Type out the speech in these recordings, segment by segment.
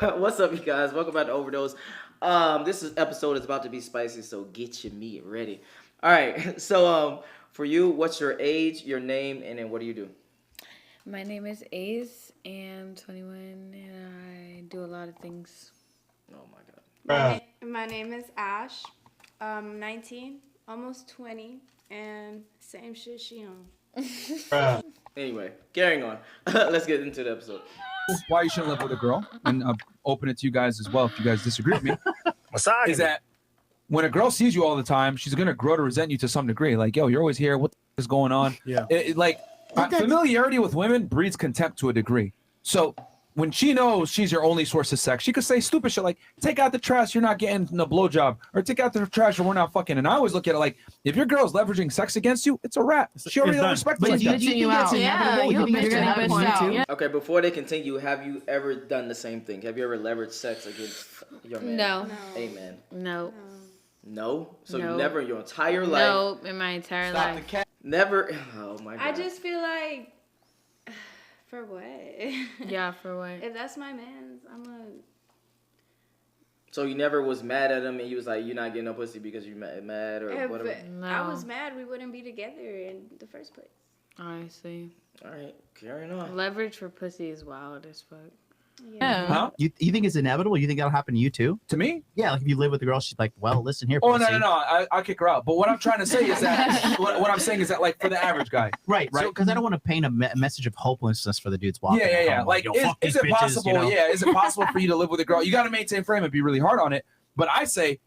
What's up, you guys? Welcome back to Overdose. Episode is about to be spicy, so get your meat ready. All right. For you, what's your age, your name, and then what do you do? My name is Ace, and I'm 21, and I do a lot of things. Oh my god. My name is Ash. 19, almost 20, and same shit she on. Anyway, carrying on. Let's get into the episode. Why you shouldn't live with a girl, and open it to you guys as well if you guys disagree with me. Is that when a girl sees you all the time, she's gonna grow to resent you to some degree. Like, yo, you're always here. What is going on? Yeah. Familiarity with women breeds contempt to a degree. So when she knows she's your only source of sex, she could say stupid shit like, take out the trash, you're not getting a blowjob, or take out the trash or we're not fucking. And I always look at it like, if your girl's leveraging sex against you, it's a wrap. She already don't respect you like that. You out. Yeah, You're gonna bitch out. Yeah. Okay, before they continue, have you ever done the same thing? Have you ever leveraged sex against your man? No. Amen. No. No? So No. you never in your entire life? No, in my entire life. Never? Oh my god. I just feel like, for what? Yeah, for what? If that's my man's, So you never was mad at him and he was like, you're not getting no pussy because you're mad or if whatever? No. I was mad, we wouldn't be together in the first place. Honestly. Alright, carrying on. Leverage for pussy is wild as fuck. Yeah. Huh? You think it's inevitable? You think that'll happen to you too? To me? Yeah, like if you live with a girl, she's like, well, listen here. Oh, pussy. no. I'll kick her out. But what I'm trying to say is that, what I'm saying is that, like, for the average guy. Right. Right. Because I don't want to paint a message of hopelessness for the dudes walking. Yeah. home, Like, yo, fuck is these it bitches, possible? you know? Yeah, is it possible for you to live with a girl? You got to maintain frame and be really hard on it. But I say,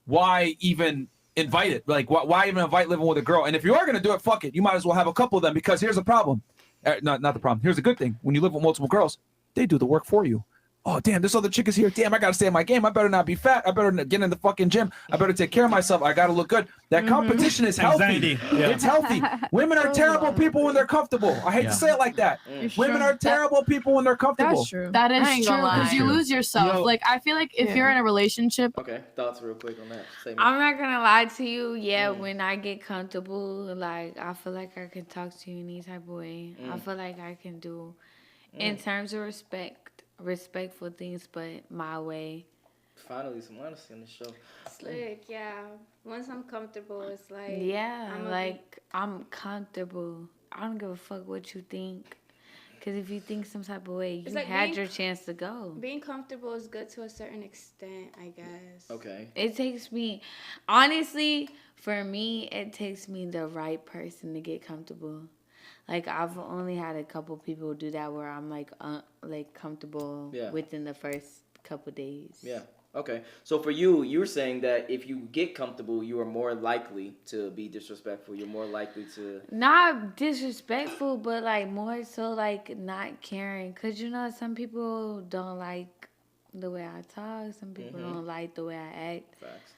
why even invite it? Like, why even invite living with a girl? And if you are gonna do it, fuck it. You might as well have a couple of them because here's the problem. Not the problem. Here's the good thing. When you live with multiple girls, they do the work for you. Oh, damn, this other chick is here. Damn, I got to stay in my game. I better not be fat. I better get in the fucking gym. I better take care of myself. I got to look good. That competition is healthy. Anxiety. Yeah. It's healthy. Women are terrible people when they're comfortable. I hate to say it like that. Women are terrible people when they're comfortable. That's true. That is I ain't true gonna lie. because you lose yourself. Yo. Like I feel like if you're in a relationship, Okay, thoughts real quick on that. Say me. I'm not gonna lie to you. Yeah, when I get comfortable, like I feel like I can talk to you any type of way. I feel like I can do, in terms of respectful things, but my way. Finally, some honesty on the show. Slick, yeah. Once I'm comfortable, it's like Yeah, I'm a- like I'm comfortable. I don't give a fuck what you think. Cause if you think some type of way, you It's like had being- your chance to go. being comfortable is good to a certain extent, I guess. Okay. It takes me, honestly, for me, it takes me the right person to get comfortable. Like I've only had a couple people do that where I'm like comfortable within the first couple days. Yeah. Okay. So for you, you're saying that if you get comfortable, you are more likely to be disrespectful. You're more likely to. Not disrespectful, but like more so like not caring. Cause you know some people don't like the way I talk. Some people don't like the way I act. Facts.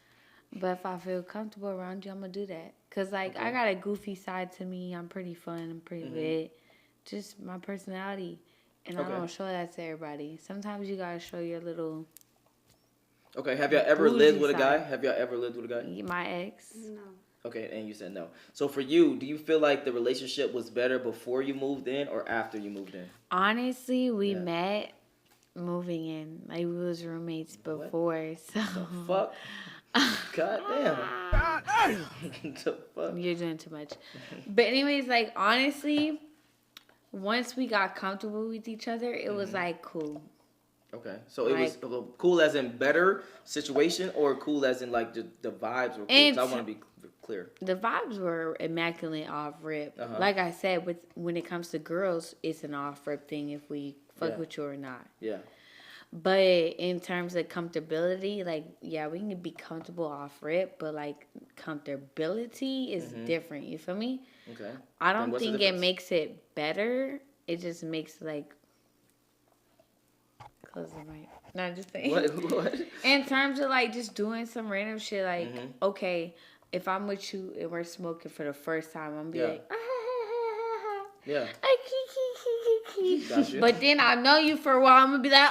But if I feel comfortable around you, I'm gonna do that. Cause like I got a goofy side to me. I'm pretty fun. I'm pretty lit. Just my personality, and I don't show that to everybody. Sometimes you gotta show your little. Okay. Have y'all ever Bougie lived with a guy? side. Have y'all ever lived with a guy? My ex. No. Okay, and you said no. So for you, do you feel like the relationship was better before you moved in or after you moved in? Honestly, we met moving in. Like we was roommates before. So. Fuck. God damn. The fuck? You're doing too much. But anyways, like honestly, once we got comfortable with each other, it was like cool. Okay, so it was cool as in better situation or cool as in like the vibes were cool? 'Cause I want to be clear. The vibes were immaculate off rip. Like I said, when it comes to girls, it's an off rip thing if we fuck with you or not. Yeah. But in terms of comfortability, like, yeah, we can be comfortable off rip, but like comfortability is different. You feel me? Okay. I Then don't what's the think it difference? makes it better. It just makes like close the mic. No, just saying. What? In terms of like just doing some random shit, like okay, if I'm with you and we're smoking for the first time, I'm gonna be like, Yeah. Gotcha. But then I know you for a while, I'm gonna be like,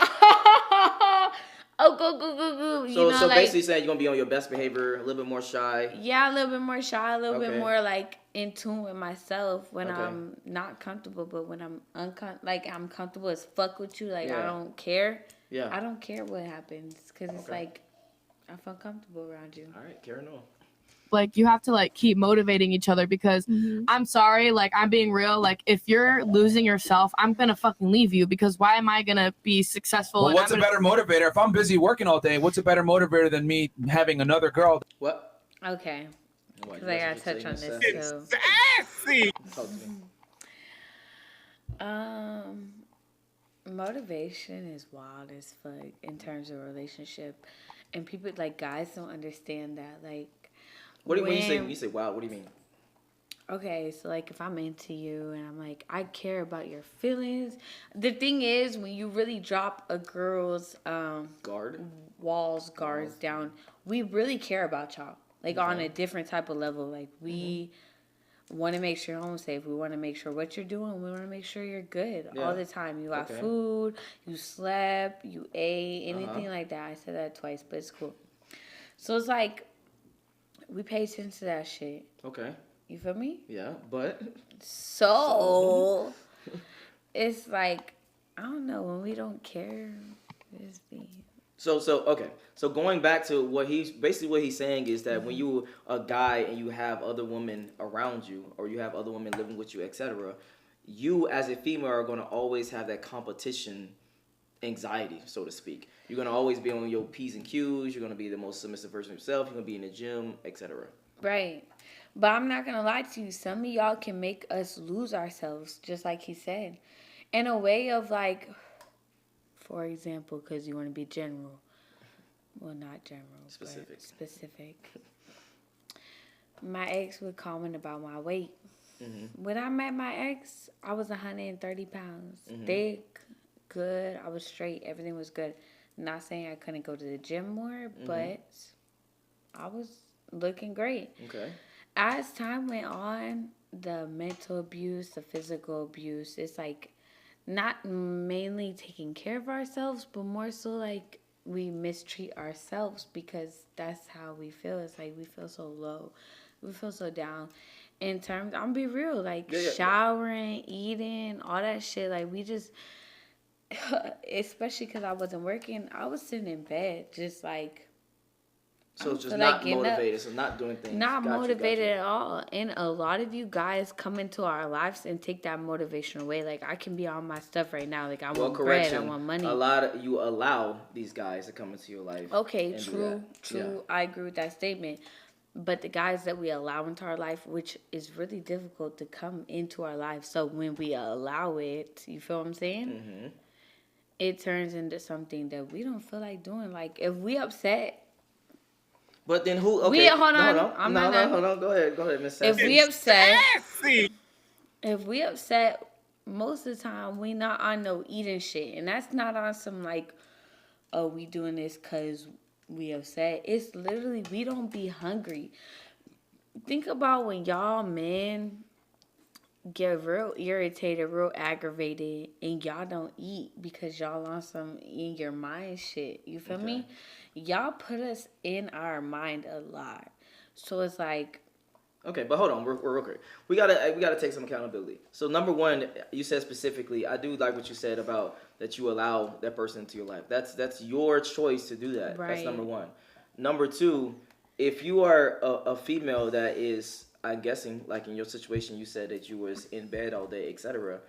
oh, go. You So know, like, basically saying you're going to be on your best behavior, a little bit more shy. yeah, a little bit more shy, a little bit Okay. more like in tune with myself when Okay. I'm not comfortable, but when I'm I'm comfortable as fuck with you, like I Yeah. don't care. Yeah. I don't care what happens because it's Okay. like I feel comfortable around you. All right, carry on. Like you have to like keep motivating each other because I'm sorry, like I'm being real. Like if you're losing yourself, I'm gonna fucking leave you because why am I gonna be successful? Well, and what's a I'm better motivator? If I'm busy working all day, what's a better motivator than me having another girl? What? Okay, What, because you I got gotta something touch to say, on Miss this Sassy? too. Talk to me. Motivation is wild as fuck in terms of relationship, and people like guys don't understand that. Like, What do you, when when you say wow? What do you mean? okay, so like if I'm into you and I'm like I care about your feelings. The thing is, when you really drop a girl's Guard. guards down, we really care about y'all. Like on a different type of level. Like we want to make sure you're home safe. We want to make sure what you're doing. We want to make sure you're good Yeah. all the time. You got Okay. food, you slept, you ate, anything like that. I said that twice, but it's cool. So it's like we pay attention to that shit. Okay. You feel me? Yeah, but So it's like I don't know when we don't care. It's the so okay. So going back to what he's saying is that when you a guy and you have other women around you or you have other women living with you, etc., you as a female are going to always have that competition anxiety, so to speak. You're going to always be on your P's and Q's. You're going to be the most submissive version of yourself. You're going to be in the gym, etc. right. But I'm not gonna lie to you. Some of y'all can make us lose ourselves, just like he said, in a way of like, for example, because you want to be general. Well, not general, Specific. but specific. My ex would comment about my weight. When I met my ex, I was 130 pounds. Thick, good. I was straight. Everything was good. Not saying I couldn't go to the gym more, but I was looking great. Okay. As time went on, the mental abuse, the physical abuse, it's like not mainly taking care of ourselves, but more so like we mistreat ourselves because that's how we feel. It's like we feel so low. We feel so down. In terms, I'm be real, like showering, eating, all that shit. Like we just, especially because I wasn't working, I was sitting in bed just like. So it's just feel not like getting up. motivated. So not doing things. Not Got you, motivated got you. at all. And a lot of you guys come into our lives and take that motivation away. Like I can be on my stuff right now. Like I want bread, I want money. A lot of you allow these guys to come into your life. Okay, and do true. that. Yeah. I agree with that statement. But the guys that we allow into our life, which is really difficult to come into our life. So when we allow it, you feel what I'm saying? It turns into something that we don't feel like doing. Like if we upset. But then who? Okay. Hold on. No, I'm not done. hold on. Go ahead, Miss Sassy. If we upset, most of the time we not on no eating shit, and that's not on some like, oh, we doing this cause we upset. It's literally we don't be hungry. Think about when y'all men get real irritated, real aggravated, and y'all don't eat because y'all on some in your mind shit. You feel me? Y'all put us in our mind a lot, so it's like. Okay, but hold on, we're real quick. We gotta take some accountability. So number one, you said specifically, I do like what you said about that you allow that person into your life. That's your choice to do that. Right. That's number one. Number two, if you are a female that is, I'm guessing, like in your situation, you said that you was in bed all day, etc.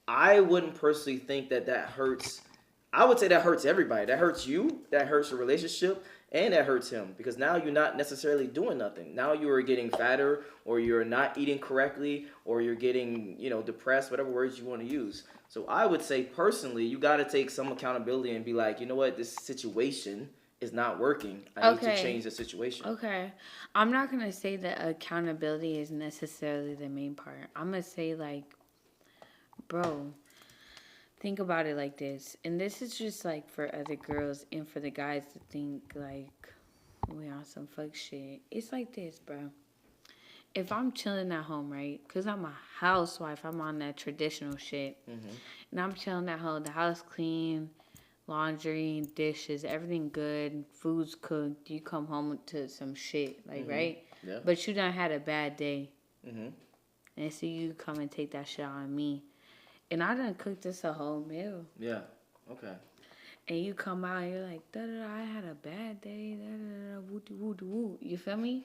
I wouldn't personally think that hurts. I would say that hurts everybody. That hurts you. That hurts your relationship. And that hurts him because now you're not necessarily doing nothing. Now you are getting fatter, or you're not eating correctly, or you're getting, depressed, whatever words you want to use. So I would say personally, you got to take some accountability and be like, you know what, this situation is not working. I need to change the situation. Okay. I'm not going to say that accountability is necessarily the main part. I'm going to say like, bro, think about it like this, and this is just like for other girls and for the guys to think like we on some fuck shit. It's like this, bro. If I'm chilling at home, right? Because I'm a housewife, I'm on that traditional shit. And I'm chilling at home, the house clean, laundry, dishes, everything good, food's cooked. You come home to some shit, like, right? Yeah. But you done had a bad day. And so you come and take that shit on me. And I done cooked us a whole meal. Yeah. Okay. and you come out and you're like, da da da, I had a bad day, da da da, woo woo woo. You feel me?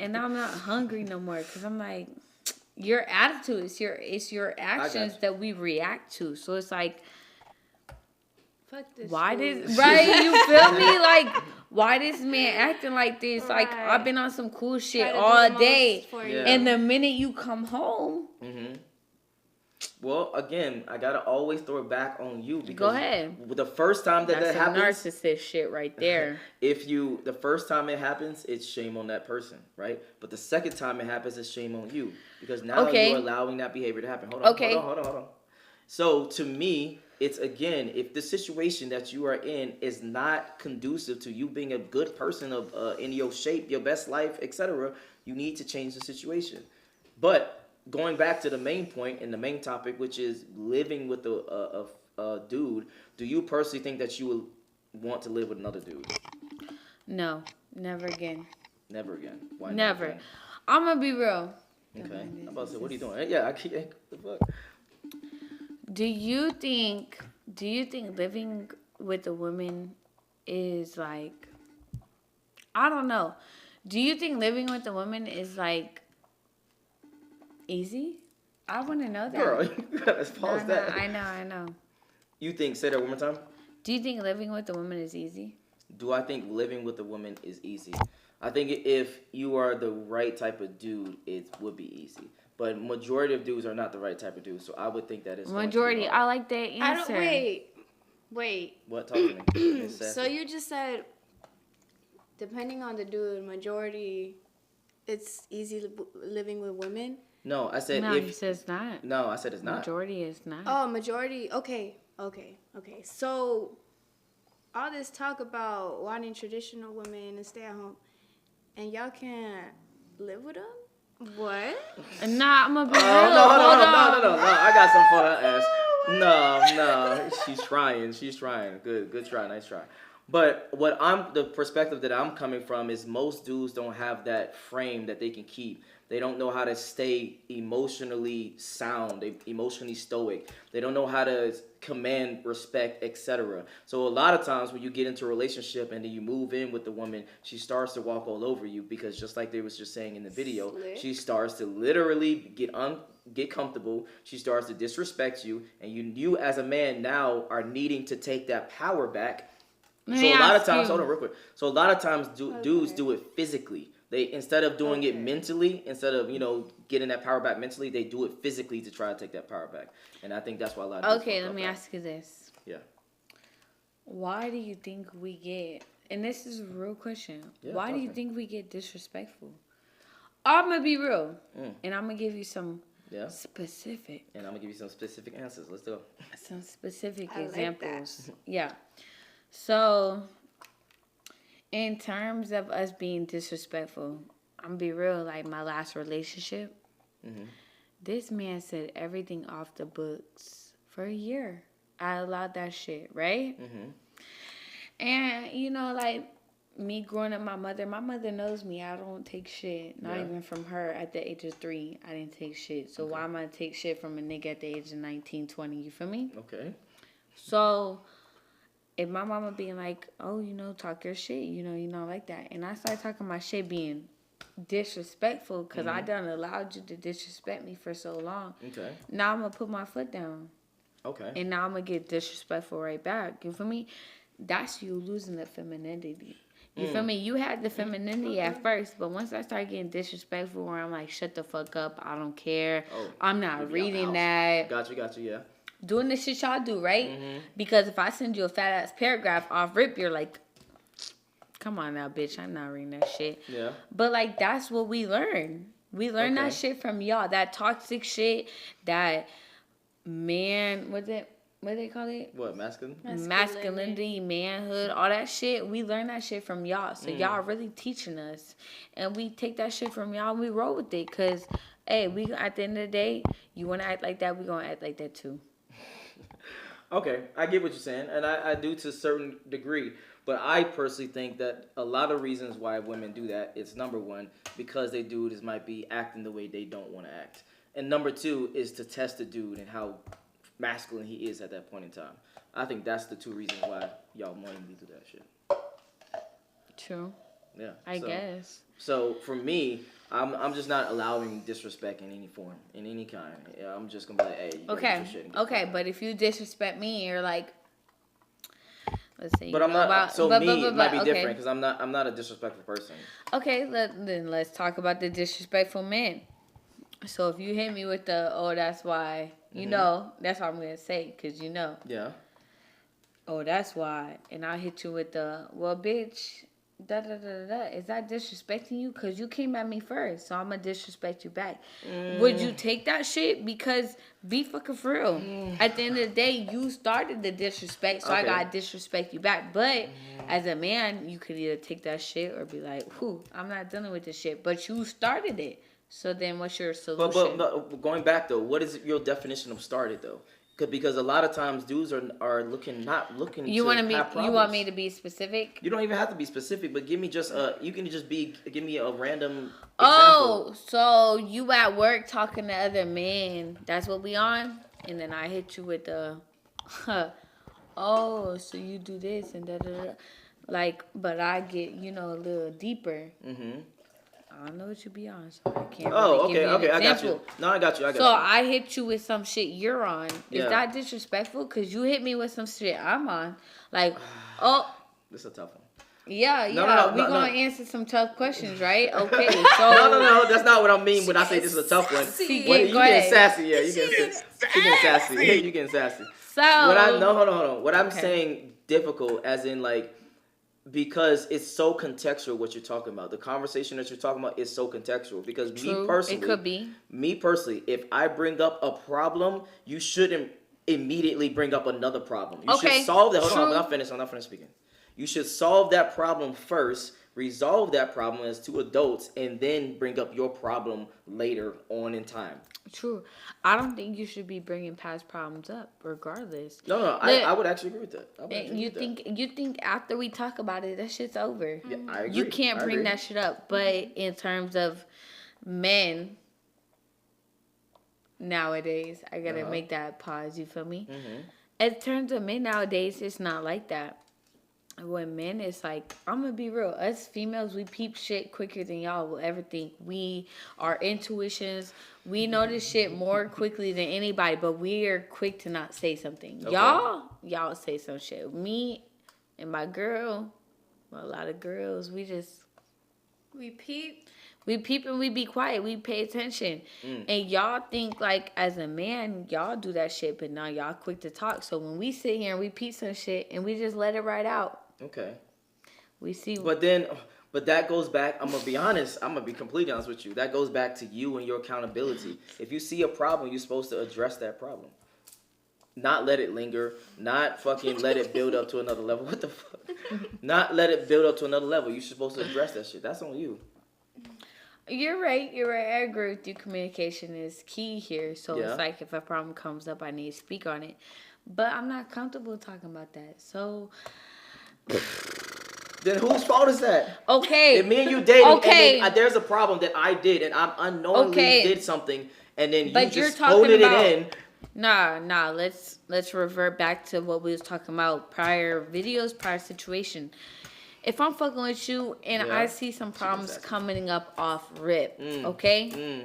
And now I'm not hungry no more because I'm like, your attitude, it's your actions that we react to. So it's like, Fuck this. why food. this, right? You feel me? Like, why this man acting like this? Like, Right. I've been on some cool shit Try to do all the day. most for you. Yeah. And the minute you come home, Well, again, I gotta always throw it back on you because go ahead. the first time that That's some happens, narcissist shit right there. the first time it happens, it's shame on that person, right? But the second time it happens, it's shame on you because now Okay. you're allowing that behavior to happen. Hold on, Okay. hold on. So to me, it's again, if the situation that you are in is not conducive to you being a good person of in your shape, your best life, etc., you need to change the situation. But going back to the main point and the main topic, which is living with a dude, do you personally think that you would want to live with another dude? No, never again. Never again. Why Never. again? I'm gonna be real. Okay. I'm about to say, what are you doing? Yeah, I can't. The fuck? Do you think living with a woman is like, I don't know. Do you think living with a woman is like easy? I want to know that. Girl, you gotta pause that. I know. You think, say that one more time? Do you think living with a woman is easy? Do I think living with a woman is easy? I think if you are the right type of dude, it would be easy. But majority of dudes are not the right type of dude, so I would think that it's going to be Majority. hard. I like that answer. I don't wait. What? Talk to me. Miss So Sassy. you just said, depending on the dude, majority, it's easy living with women. No, I said No, if. you said it's not. No, I said it's not. Majority is not. Oh, majority. Okay. So all this talk about wanting traditional women and stay at home, and y'all can't live with them? What? Nah, I'm gonna be real. No, Hold on. no. I got something for her ass. No. She's trying. Good try. Nice try. But the perspective that I'm coming from is most dudes don't have that frame that they can keep. They don't know how to stay emotionally sound, emotionally stoic. They don't know how to command respect, etc. So a lot of times when you get into a relationship and then you move in with the woman, she starts to walk all over you because just like they was just saying in the video, Slick. she starts to literally get comfortable. She starts to disrespect you, and you as a man now are needing to take that power back. Let So me a lot of ask times, you. hold on real quick. So a lot of times dudes do it physically. They instead of doing it Okay. mentally, instead of getting that power back mentally, they do it physically to try to take that power back. And I think that's why a lot of dudes Okay, fuck let up me at. ask you this. Yeah. Why do you think we get, and this is a real question, Yeah, why do you talk to think we get disrespectful? I'm going to be real, Mm. and I'm going to give you some Yeah. specific And I'm gonna give you some specific answers. Let's go. I like examples. Yeah. So, in terms of us being disrespectful, I'm going to be real, like my last relationship, this man said everything off the books for a year. I allowed that shit, right? And, like me growing up, my mother knows me. I don't take shit. Not Yeah. even from her at the age of 3. I didn't take shit. So why am I to take shit from a nigga at the age of 19, 20? You feel me? Okay. So if my mama being like, oh, talk your shit, you not like that. And I start talking my shit being disrespectful because I done allowed you to disrespect me for so long. Okay. Now I'm going to put my foot down. Okay. And now I'm going to get disrespectful right back. You feel me? That's you losing the femininity. You feel me? You had the femininity at first, but once I start getting disrespectful where I'm like, shut the fuck up, I don't care, I'm not Leave me out the reading house. that. Got you, yeah. Doing the shit y'all do, right? Because if I send you a fat ass paragraph off rip, you're like, come on now, bitch, I'm not reading that shit. Yeah. But like that's what we learn. We learn that shit from y'all. That toxic shit, that man, what they call it? What, masculine? Masculinity, manhood, all that shit. We learn that shit from y'all. So y'all really teaching us. And we take that shit from y'all and we roll with it. Cause hey, we at the end of the day, you wanna act like that, we gonna act like that too. Okay, I get what you're saying, and I do to a certain degree. But I personally think that a lot of reasons why women do that is number one, because they dudes might be acting the way they don't want to act. And number two is to test the dude and how masculine he is at that point in time. I think that's the two reasons why y'all mainly do that shit. True. Yeah. I guess. So for me, I'm just not allowing disrespect in any form, in any kind. Yeah, I'm just gonna be like, hey, you gotta get your shit and get Okay, fucked. but if you disrespect me, you're like, let's say. But I'm not. So me, it might be different because I'm not a disrespectful person. Okay, then let's talk about the disrespectful men. So if you hit me with the, oh, that's why, you know, that's what I'm gonna say, cause you know. Yeah. Oh, that's why, and I hit you with the, well, bitch. Da, da, da, da, da. Is that disrespecting you? Because you came at me first, so I'm going to disrespect you back. Would you take that shit? Because be fucking for real. At the end of the day, you started the disrespect, so I got to disrespect you back. But as a man, you could either take that shit or be like, whew, I'm not dealing with this shit. But you started it. So then what's your solution? But going back, though, what is your definition of started, though? Because a lot of times dudes are not looking you to want have me? problems. You want me to be specific? You don't even have to be specific, but give me just you can just give me a random example. Oh, so you at work talking to other men. That's what we on? And then I hit you with the, oh, so you do this and da da da. Like, but I get, a little deeper. Mm-hmm. I don't know what you be on, so I can't Oh, really give you an okay, I got example. you. No, I got you. So I hit you with some shit you're on. Yeah. Is that disrespectful? Because you hit me with some shit I'm on. Like, oh. This is a tough one. Yeah, No, we gonna answer some tough questions, right? Okay, so no, that's not what I mean when I say this is a tough one. You getting sassy, yeah, you getting sassy. Yeah, you getting sassy. So hold on. What I'm saying difficult as in like because it's so contextual what you're talking about. The conversation that you're talking about is so contextual because True, me personally, it could be. Me personally, if I bring up a problem, you shouldn't immediately bring up another problem. You should solve that. Hold on, I'm not finished speaking. You should solve that problem first, resolve that problem as two adults, and then bring up your problem later on in time. True. I don't think you should be bringing past problems up, regardless. No, I would actually agree with that. You think after we talk about it, that shit's over? Yeah, I agree. You can't bring that shit up. But in terms of men nowadays, I gotta make that pause. You feel me? Mm-hmm. In terms of men nowadays, it's not like that. When men, it's like, I'm gonna be real. Us females, we peep shit quicker than y'all will ever think. We are intuitions. We notice shit more quickly than anybody, but we are quick to not say something. Okay. Y'all say some shit. Me and my girl, well, a lot of girls, we peep. We peep and we be quiet. We pay attention. And y'all think like as a man, y'all do that shit, but now y'all quick to talk. So when we sit here and we peep some shit and we just let it ride out. Okay. We see. But that goes back, I'm going to be honest. I'm going to be completely honest with you. That goes back to you and your accountability. If you see a problem, you're supposed to address that problem. Not let it linger. Not fucking let it build up to another level. What the fuck? Not let it build up to another level. You're supposed to address that shit. That's on you. You're right. I agree with you. Communication is key here. So it's like if a problem comes up, I need to speak on it. But I'm not comfortable talking about that. So then whose fault is that? Okay. If me and you dating, and then, there's a problem that I did, and I'm unknowingly did something, and then you just holding it in. Nah. Let's revert back to what we was talking about prior videos, prior situation. If I'm fucking with you and I see some problems coming up off rip, okay?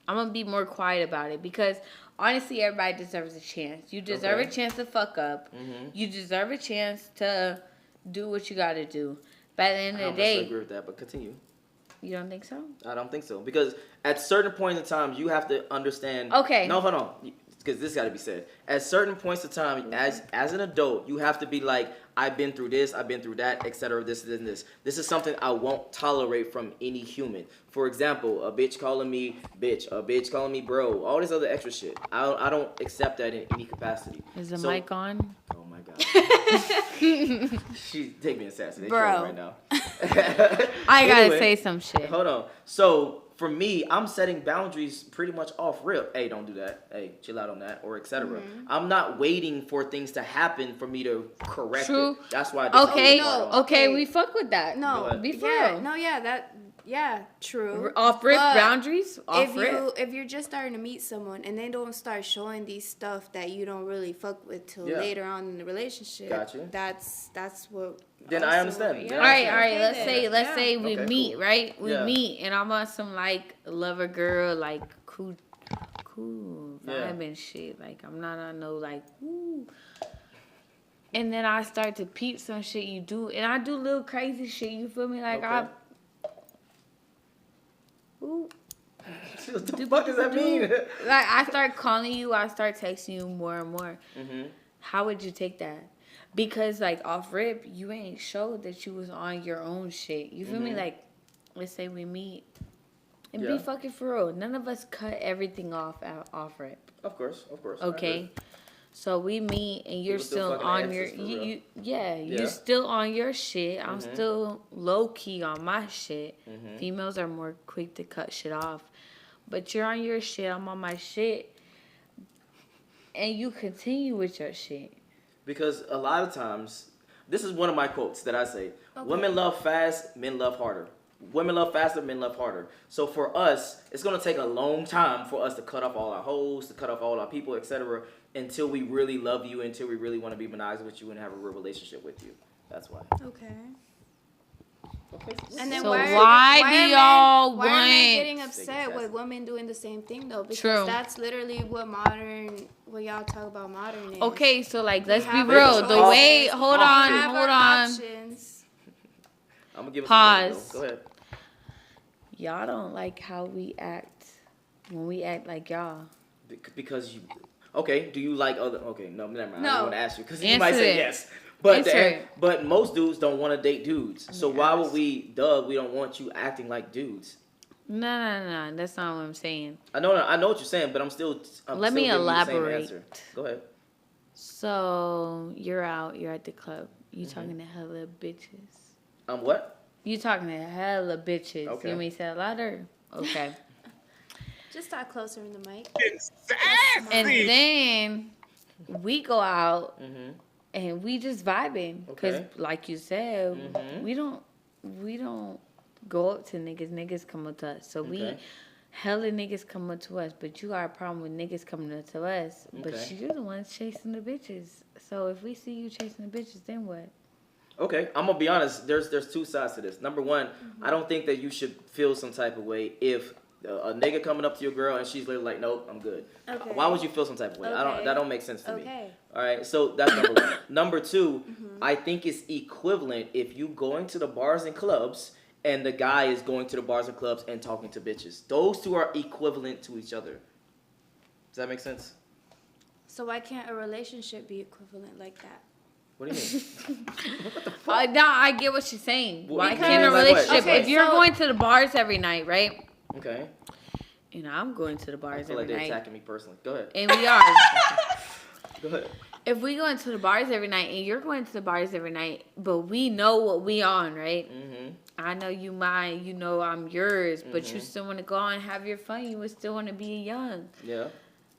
I'm gonna be more quiet about it because honestly, everybody deserves a chance. You deserve a chance to fuck up. You deserve a chance to do what you gotta do. But at the end of the day, I don't agree with that, but continue. You don't think so? I don't think so because at certain points in time, you have to understand. Okay. No, hold on. Because this got to be said. At certain points of time, as an adult, you have to be like, I've been through this, I've been through that, etc. This and this. This is something I won't tolerate from any human. For example, a bitch calling me bitch, a bitch calling me bro, all this other extra shit. I don't accept that in any capacity. Is the mic on? Oh my god. She take me in sassy. They Bro. right now. I gotta say some shit. Hold on. So for me, I'm setting boundaries pretty much off rip. Hey, don't do that. Hey, chill out on that, or etc. I'm not waiting for things to happen for me to correct it. That's why. Okay, we fuck with that. No, be for yeah, real. no, yeah, Yeah, true. Off rip But boundaries. Off rip. if you're just starting to meet someone and they don't start showing these stuff that you don't really fuck with till Yeah. later on in the relationship, Got you. that's what. Then also- I understand. Yeah. Then All right, all right. Okay Let's then. say Yeah. we Okay, meet, cool. right? We Yeah. meet, and I'm on some like lover girl, like cool Yeah. vibe and shit. Like I'm not on no like woo. And then I start to peep some shit you do, and I do little crazy shit. You feel me? Like Okay. ooh, What the fuck does that mean? like I start calling you, I start texting you more and more. Mm-hmm. How would you take that? Because like off rip, you ain't showed that you was on your own shit. You feel me? Mhm. Like, let's say we meet and Yeah. be fucking for real. None of us cut everything off rip. Of course. I Okay. agree. So we meet and you're People still still fucking on your exes for real. yeah, Yeah. you're still on your shit. I'm Mhm. still low key on my shit. Mhm. Females are more quick to cut shit off. But you're on your shit, I'm on my shit. And you continue with your shit. Because a lot of times, this is one of my quotes that I say: Okay. women love fast, men love harder. Women love faster, men love harder. So for us, it's gonna take a long time for us to cut off all our hoes, to cut off all our people, etc., until we really love you, until we really want to be monogamous with you and have a real relationship with you. That's why. Okay. Okay. And then So why why are do men- y'all why are men want- getting upset with women doing the same thing though? Because True. that's literally what y'all talk about modern is. Okay, so like let's be have real. a The choice. way hold We on, have hold our on. options. I'm gonna give it Pause. some. Go ahead. Y'all don't like how we act when we act like y'all. Because you. Okay. Do you like other? Okay. No, never mind. I No. don't want to ask you because you Answer might say it. yes. But Answer it. but most dudes don't want to date dudes. So me why would ask. we? We don't want you acting like dudes. No. That's not what I'm saying. I know what you're saying, but I'm Let still me giving you the same elaborate. answer. Go ahead. So you're out, you're at the club. You talking to hella bitches. What? You talking to hella bitches. Okay. You want me to say it louder? Okay. Just talk closer in the mic. And then we go out Mm-hmm. and we just vibing. Cause Okay. like you said, Mhm. we don't go up to niggas. Niggas come up to us. So we Okay. hella niggas come up to us. But you got a problem with niggas coming up to us. But Okay. you're the ones chasing the bitches. So if we see you chasing the bitches, then what? Okay, I'm gonna be honest. There's two sides to this. Number one, I don't think that you should feel some type of way if a nigga coming up to your girl and she's literally like, nope, I'm good. Okay. Why would you feel some type of way? Okay. That don't make sense to me. Okay. All right, so that's number one. Number two, I think it's equivalent if you going to the bars and clubs and the guy is going to the bars and clubs and talking to bitches. Those two are equivalent to each other. Does that make sense? So why can't a relationship be equivalent like that? What do you mean? No, I get what she's saying. Well, Why because- can't a like what? relationship? Okay, if you're so- going to the bars every night, right? Okay. You know, I'm going to the I bars feel like every they're night. attacking me personally. Go ahead. And we are. Go ahead. If we go into the bars every night and you're going to the bars every night, but we know what we on, right? Mm-hmm. I know you mine, you know I'm yours, but you still want to go on and have your fun. You would still want to be young. Yeah.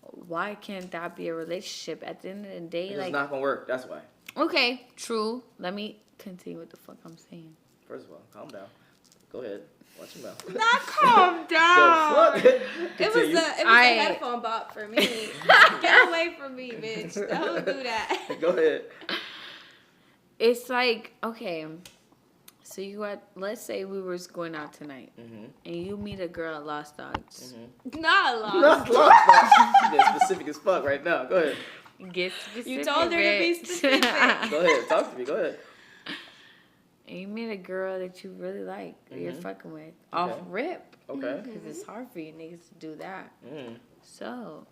Why can't that be a relationship? At the end of the day, It's like, not gonna work. That's why. okay, true. Let me continue what the fuck I'm saying. First of all, calm down. Go ahead. Watch your mouth. Not calm The down. fuck? It was Continue. a Alright. headphone bop for me. Get away from me, bitch. Don't do that. Go ahead. It's like, okay, so you had, let's say we were going out tonight, Mm-hmm. and you meet a girl at Lost Dogs. Not long. Not lost. You're specific as fuck right now. Go ahead. Get specific. You told her to be bitch. specific. Go ahead. Talk to me. Go ahead. And you meet a girl that you really like, that you're Mhm. fucking with, off Okay. rip, Okay. because it's hard for you niggas to do that. Mm. So,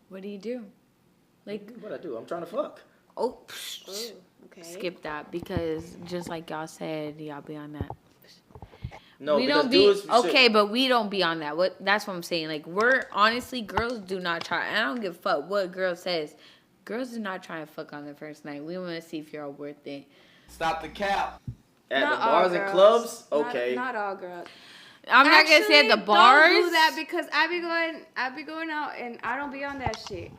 what do you do? Like, What I do? I'm trying to fuck. oh, Ooh, okay. skip that, because just like y'all said, y'all be on that. No, we because don't be dudes should- okay, but we don't be on that. What? That's what I'm saying. Like, we're honestly, girls do not try. And I don't give a fuck what a girl says. Girls do not try and fuck on the first night. We want to see if you're all worth it. Stop the cap. At Not the all bars and girls. clubs. Not- Okay. Not all girls. I'm not gonna say at the Actually, bars. Don't do that because I be going out and I don't be on that shit.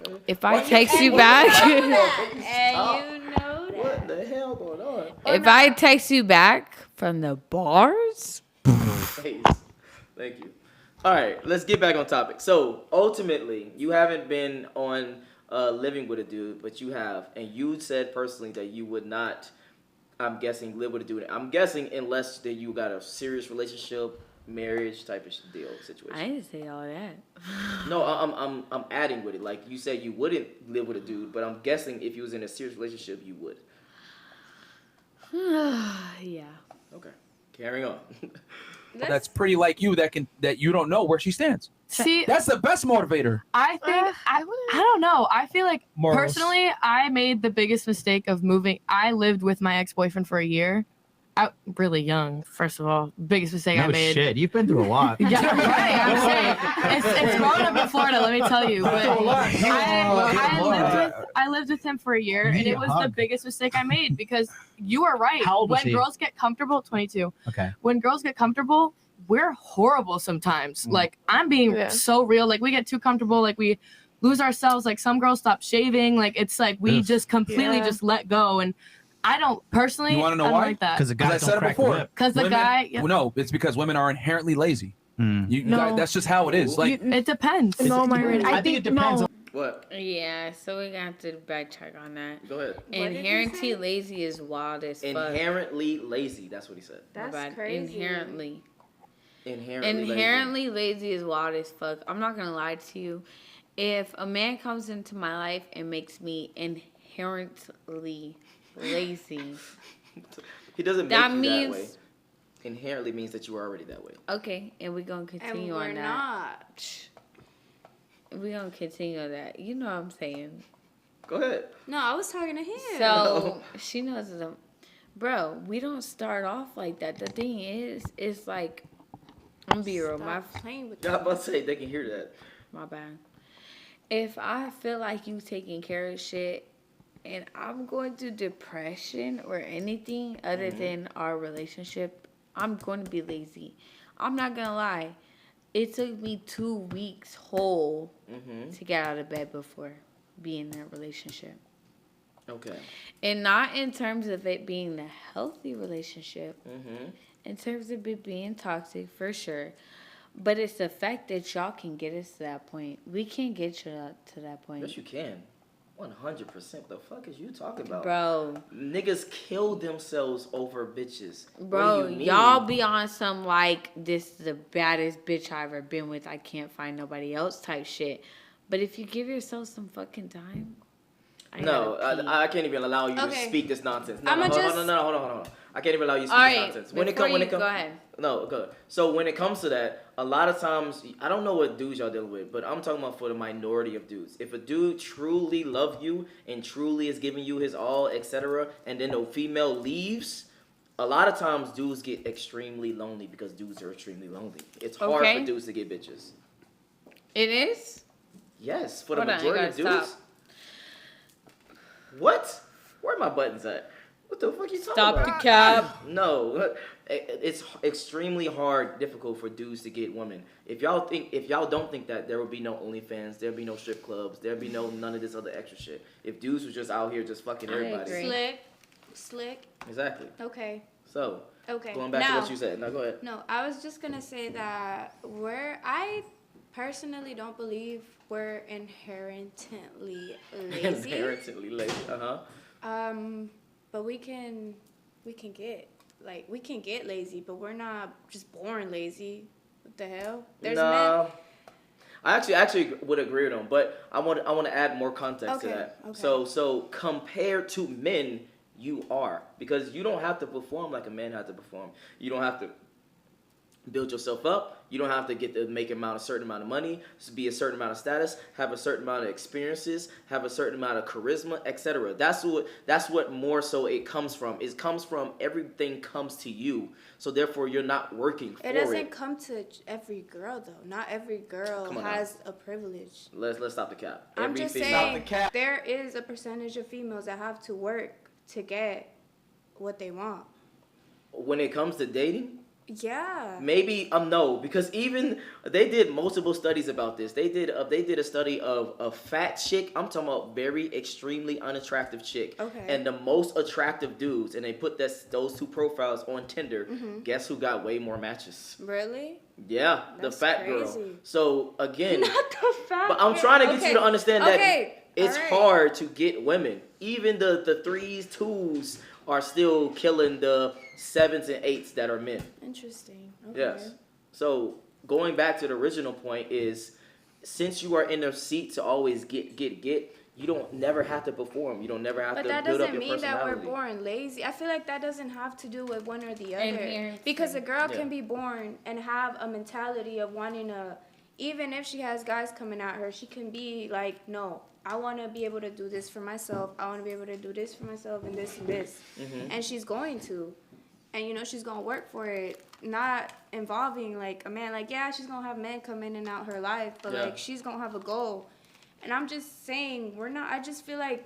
Okay. If I Why text you What back, the And Stop. you know that. What the hell going on? if I text you back From the bars? Please. Thank you. All right, let's get back on topic. So ultimately, you haven't been on living with a dude, but you have, and you said personally that you would not. I'm guessing live with a dude. I'm guessing unless that you got a serious relationship, marriage type of deal situation. I didn't say all that. No, I'm adding with it. Like you said, you wouldn't live with a dude, but I'm guessing if you was in a serious relationship, you would. Yeah. Okay, carrying on. That's pretty like you that you don't know where she stands. See, That's the best motivator. I think I don't know. I feel like Morals. personally, I made the biggest mistake of moving. I lived with my ex-boyfriend for a year. Really young, first of all. Biggest mistake I No made. shit, you've been through a lot. Yeah, right. I'm saying it's growing up in Florida. Let me tell you. But I lived with him for a year, and it was the biggest mistake I made because you are right. How old was when he? girls get comfortable, 22. Okay. When girls get comfortable, we're horrible sometimes. Like I'm being so real. Like we get too comfortable. Like we lose ourselves. Like some girls stop shaving. Like it's like we just completely just let go. And I don't personally. You wanna know I don't why? like that. Because the guys I don't said it crack the before. whip. Because the Women- guy. Yeah. No, it's because women are inherently lazy. You No. guys, that's just how it is. Like It depends. No, Myron. I think it depends on What? Yeah, so we got to backtrack on that. Go ahead. did you Inherently say? lazy is wild as fuck. Inherently lazy. That's what he said. My That's bad. crazy. Inherently lazy is wild as fuck. I'm not gonna lie to you. If a man comes into my life and makes me inherently lazy, He doesn't make that you that way. means Inherently means that you are already that way. okay, and we're gonna And continue we're on that. not. We're gonna continue on that. You know what I'm saying? Go ahead. No, I was talking to him. So she knows that bro, we don't start off like that. The thing is, it's like I'm gonna be real. Stop playing with Yeah, I'm about to say they can hear that. My bad. If I feel like you taking care of shit and I'm going through depression or anything other than our relationship, I'm going to be lazy. I'm not going to lie. It took me 2 weeks whole to get out of bed before being in a relationship. Okay. And not in terms of it being a healthy relationship. In terms of it being toxic, for sure. But it's the fact that y'all can get us to that point. We can't get you to that point. Yes, you can. 100%. The fuck is you talking about? Bro, Niggas kill themselves over bitches. bro, What do you mean? y'all be on some like, this is the baddest bitch I've ever been with. I can't find nobody else type shit. But if you give yourself some fucking time, No, gotta pee. I can't even allow you to Okay. speak this nonsense. No, I'ma hold just- on, hold on. I can't even allow you to speak All this right, nonsense. go ahead. No, go ahead. So when it comes to that, a lot of times, I don't know what dudes y'all dealing with, but I'm talking about for the minority of dudes. If a dude truly love you and truly is giving you his all, etc., and then the female leaves, a lot of times dudes get extremely lonely because dudes are extremely lonely. It's hard Okay. for dudes to get bitches. It is? Yes, for the Hold on, you majority of gotta dudes. stop. What? Where are my buttons at? What the fuck you talking Stop about? the cap. No, it's extremely difficult for dudes to get women. If y'all don't think that, there will be no OnlyFans, there'll be no strip clubs, there'll be none of this other extra shit. If dudes was just out here just fucking I everybody. agree. Slick. Exactly. Okay. So, Okay. going back now, to what you said. Now go ahead. No, I was just gonna say that I personally don't believe we're inherently lazy. Inherently lazy. But we can get lazy, but we're not just born lazy. What the hell? There's men. No. I actually would agree with him, but I want to add more context to Okay, that. okay. So compared to men, you are, because you don't have to perform like a man has to perform. You don't have to build yourself up. You don't have to get to make a certain amount of money, be a certain amount of status, have a certain amount of experiences, have a certain amount of charisma, etc. That's what more so it comes from. It comes from everything comes to you. So therefore, you're not working for It it. doesn't come to every girl though. Not every girl Come on has a privilege. Let's stop the cap. I'm Every just female- saying there is a percentage of females that have to work to get what they want. When it comes to dating, Yeah. Maybe no, because even they did multiple studies about this. They did a study of a fat chick. I'm talking about very extremely unattractive chick, Okay. and the most attractive dudes, and they put those two profiles on Tinder. Guess who got way more matches? Really? Yeah, That's the fat girl. crazy. So again, Not the fat. but I'm trying to get you to understand that it's alright. hard to get women. Even the 3s, 2s are still killing the 7s and 8s that are men. Interesting. Okay. Yes. So going back to the original point is, since you are in the seat to always get, you don't never have to perform. You don't never have But to that build up doesn't your mean that we're personality. born lazy. I feel like that doesn't have to do with one or the other. Inherently. Because a girl Yeah. can be born and have a mentality of wanting to, even if she has guys coming at her, she can be like, no, I want to be able to do this for myself. I want to be able to do this for myself and this and this. And she's going to. And, you know, she's going to work for it. Not involving, like, a man. Like, yeah, she's going to have men come in and out her life. But, Yeah. like, she's going to have a goal. And I'm just saying, I just feel like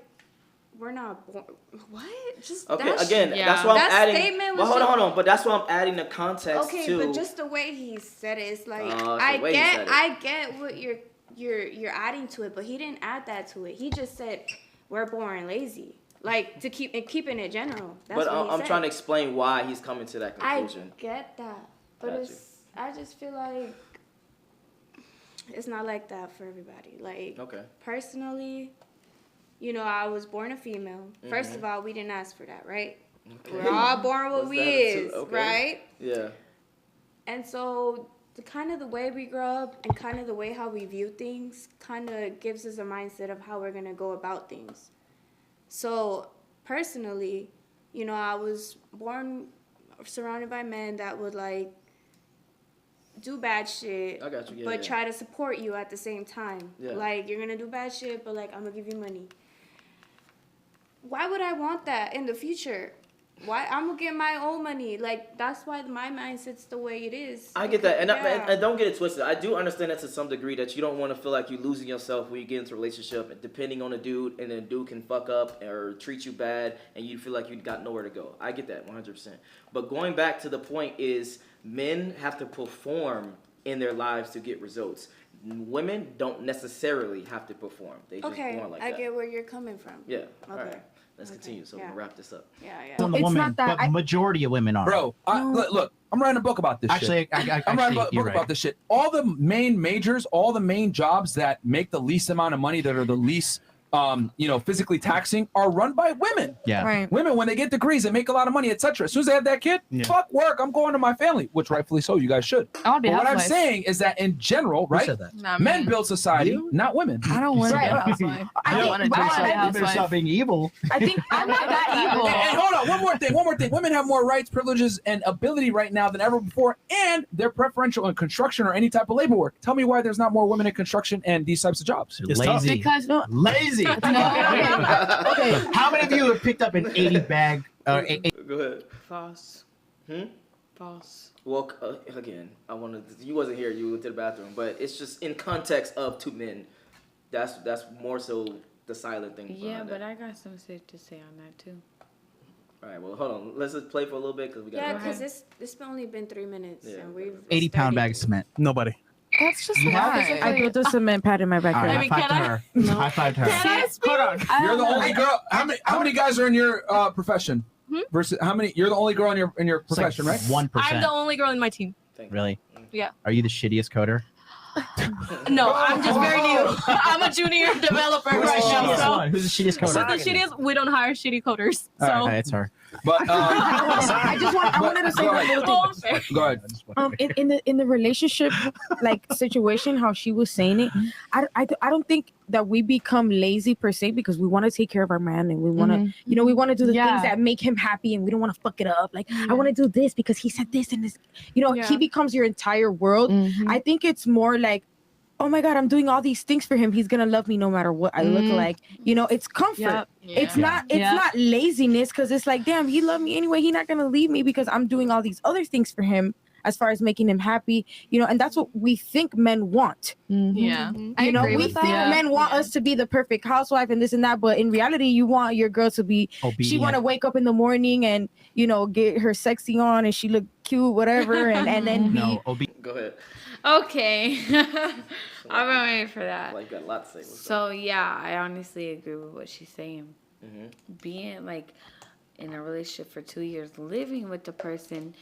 we're not born. What? Just Okay, that's- again, yeah. that's why I'm That adding. statement Well, was hold on. But that's why I'm adding the context Okay, to. but just the way he said it, it's like Oh, it's the way he said it. I get what you're adding to it, but he didn't add that to it. He just said we're born lazy, like to keeping it general. That's but what he I'm said. trying to explain why he's coming to that I conclusion. get that, but Got you. I just feel like it's not like that for everybody. Like Okay. personally, you know, I was born a female. First of all, we didn't ask for that, right? Okay. We're all born what Was we that is, okay. right? Yeah. And so the way we grow up and kind of the way how we view things kind of gives us a mindset of how we're going to go about things. So personally, you know, I was born surrounded by men that would like do bad shit, I got you. Yeah, but yeah. try to support you at the same time. Yeah. Like, you're going to do bad shit, but like, I'm going to give you money. Why would I want that in the future? Why? I'm gonna get my own money. Like, that's why my mindset's the way it is. I get that, and, Yeah. and don't get it twisted. I do understand that to some degree, that you don't want to feel like you're losing yourself when you get into a relationship, depending on the dude, and the dude can fuck up or treat you bad, and you feel like you got nowhere to go. I get that 100%. But going back to the point is, men have to perform in their lives to get results. Women don't necessarily have to perform. They just born like I that. get where you're coming from. Yeah. All Okay. right. Let's continue. So Yeah. we'll wrap this up. Yeah, yeah. On the It's woman, not that but majority of women are. Bro, look, I'm writing a book about this shit. Actually, I'm writing a book about this shit. All the main majors, all the main jobs that make the least amount of money, that are the least, physically taxing, are run by women. Yeah. Right. Women, when they get degrees, they make a lot of money, etc. As soon as they have that kid, fuck work, I'm going to my family, which rightfully so, you guys should. I would be But what I'm housewife. saying is that in general, Who right? said that? Nah, Men man. build society, not women. I don't want to be a Right. housewife. I I don't think- want to but do I- something I- You better housewife. stop being evil. I think I'm not that evil. And hold on, one more thing. Women have more rights, privileges, and ability right now than ever before, and they're preferential in construction or any type of labor work. Tell me why there's not more women in construction and these types of jobs. It's lazy. Because Lazy. Okay. How many of you have picked up an 80 bag? Go ahead. False. Hmm? False. Well, again, you wasn't here. You went to the bathroom, but it's just in context of two men. That's more so the silent thing. Yeah, behind but that. I got some shit to say on that too. All right. Well, hold on. Let's just play for a little bit because we got. Yeah, Go ahead. because it's only been 3 minutes Yeah. and we've 80-pound bag of cement. Nobody. that's just You have why. I built a cement pad in my All right, backyard. I mean, high five to can I- her. No. High five to her. Can I speak? Hold on. You're the only girl. How many guys are in your profession? Versus how many? You're the only girl in your It's like profession, right? 1%. I'm the only girl in my team. Thank you. Really? Yeah. Are you the shittiest coder? No, I'm just very new. I'm a junior developer Who's right the now. shittiest So, one? Who's the shittiest so coder? the shittiest, we don't hire shitty coders. So, All right, it's her. But I wanted to say Go one ahead. little thing. go ahead. In the relationship like situation, how she was saying it, I don't think that we become lazy per se because we want to take care of our man and we want to we want to do the things that make him happy and we don't want to fuck it up. Like I want to do this because he said this and this. He becomes your entire world. I think it's more like, oh my God, I'm doing all these things for him. He's gonna love me no matter what I look like. It's comfort. It's not laziness because it's like, damn, he loved me anyway. He's not gonna leave me because I'm doing all these other things for him. as far as making him happy, and that's what we think men want. Yeah. I agree We with think that. men want us to be the perfect housewife and this and that, but in reality, you want your girl to be, Obedient. she want to wake up in the morning and, get her sexy on and she look cute, whatever, and then be. Go ahead. Okay. I've been waiting for that. Like, you got a lot to say. So, yeah, I honestly agree with what she's saying. Mm-hmm. Being, like, in a relationship for 2 years, living with the person,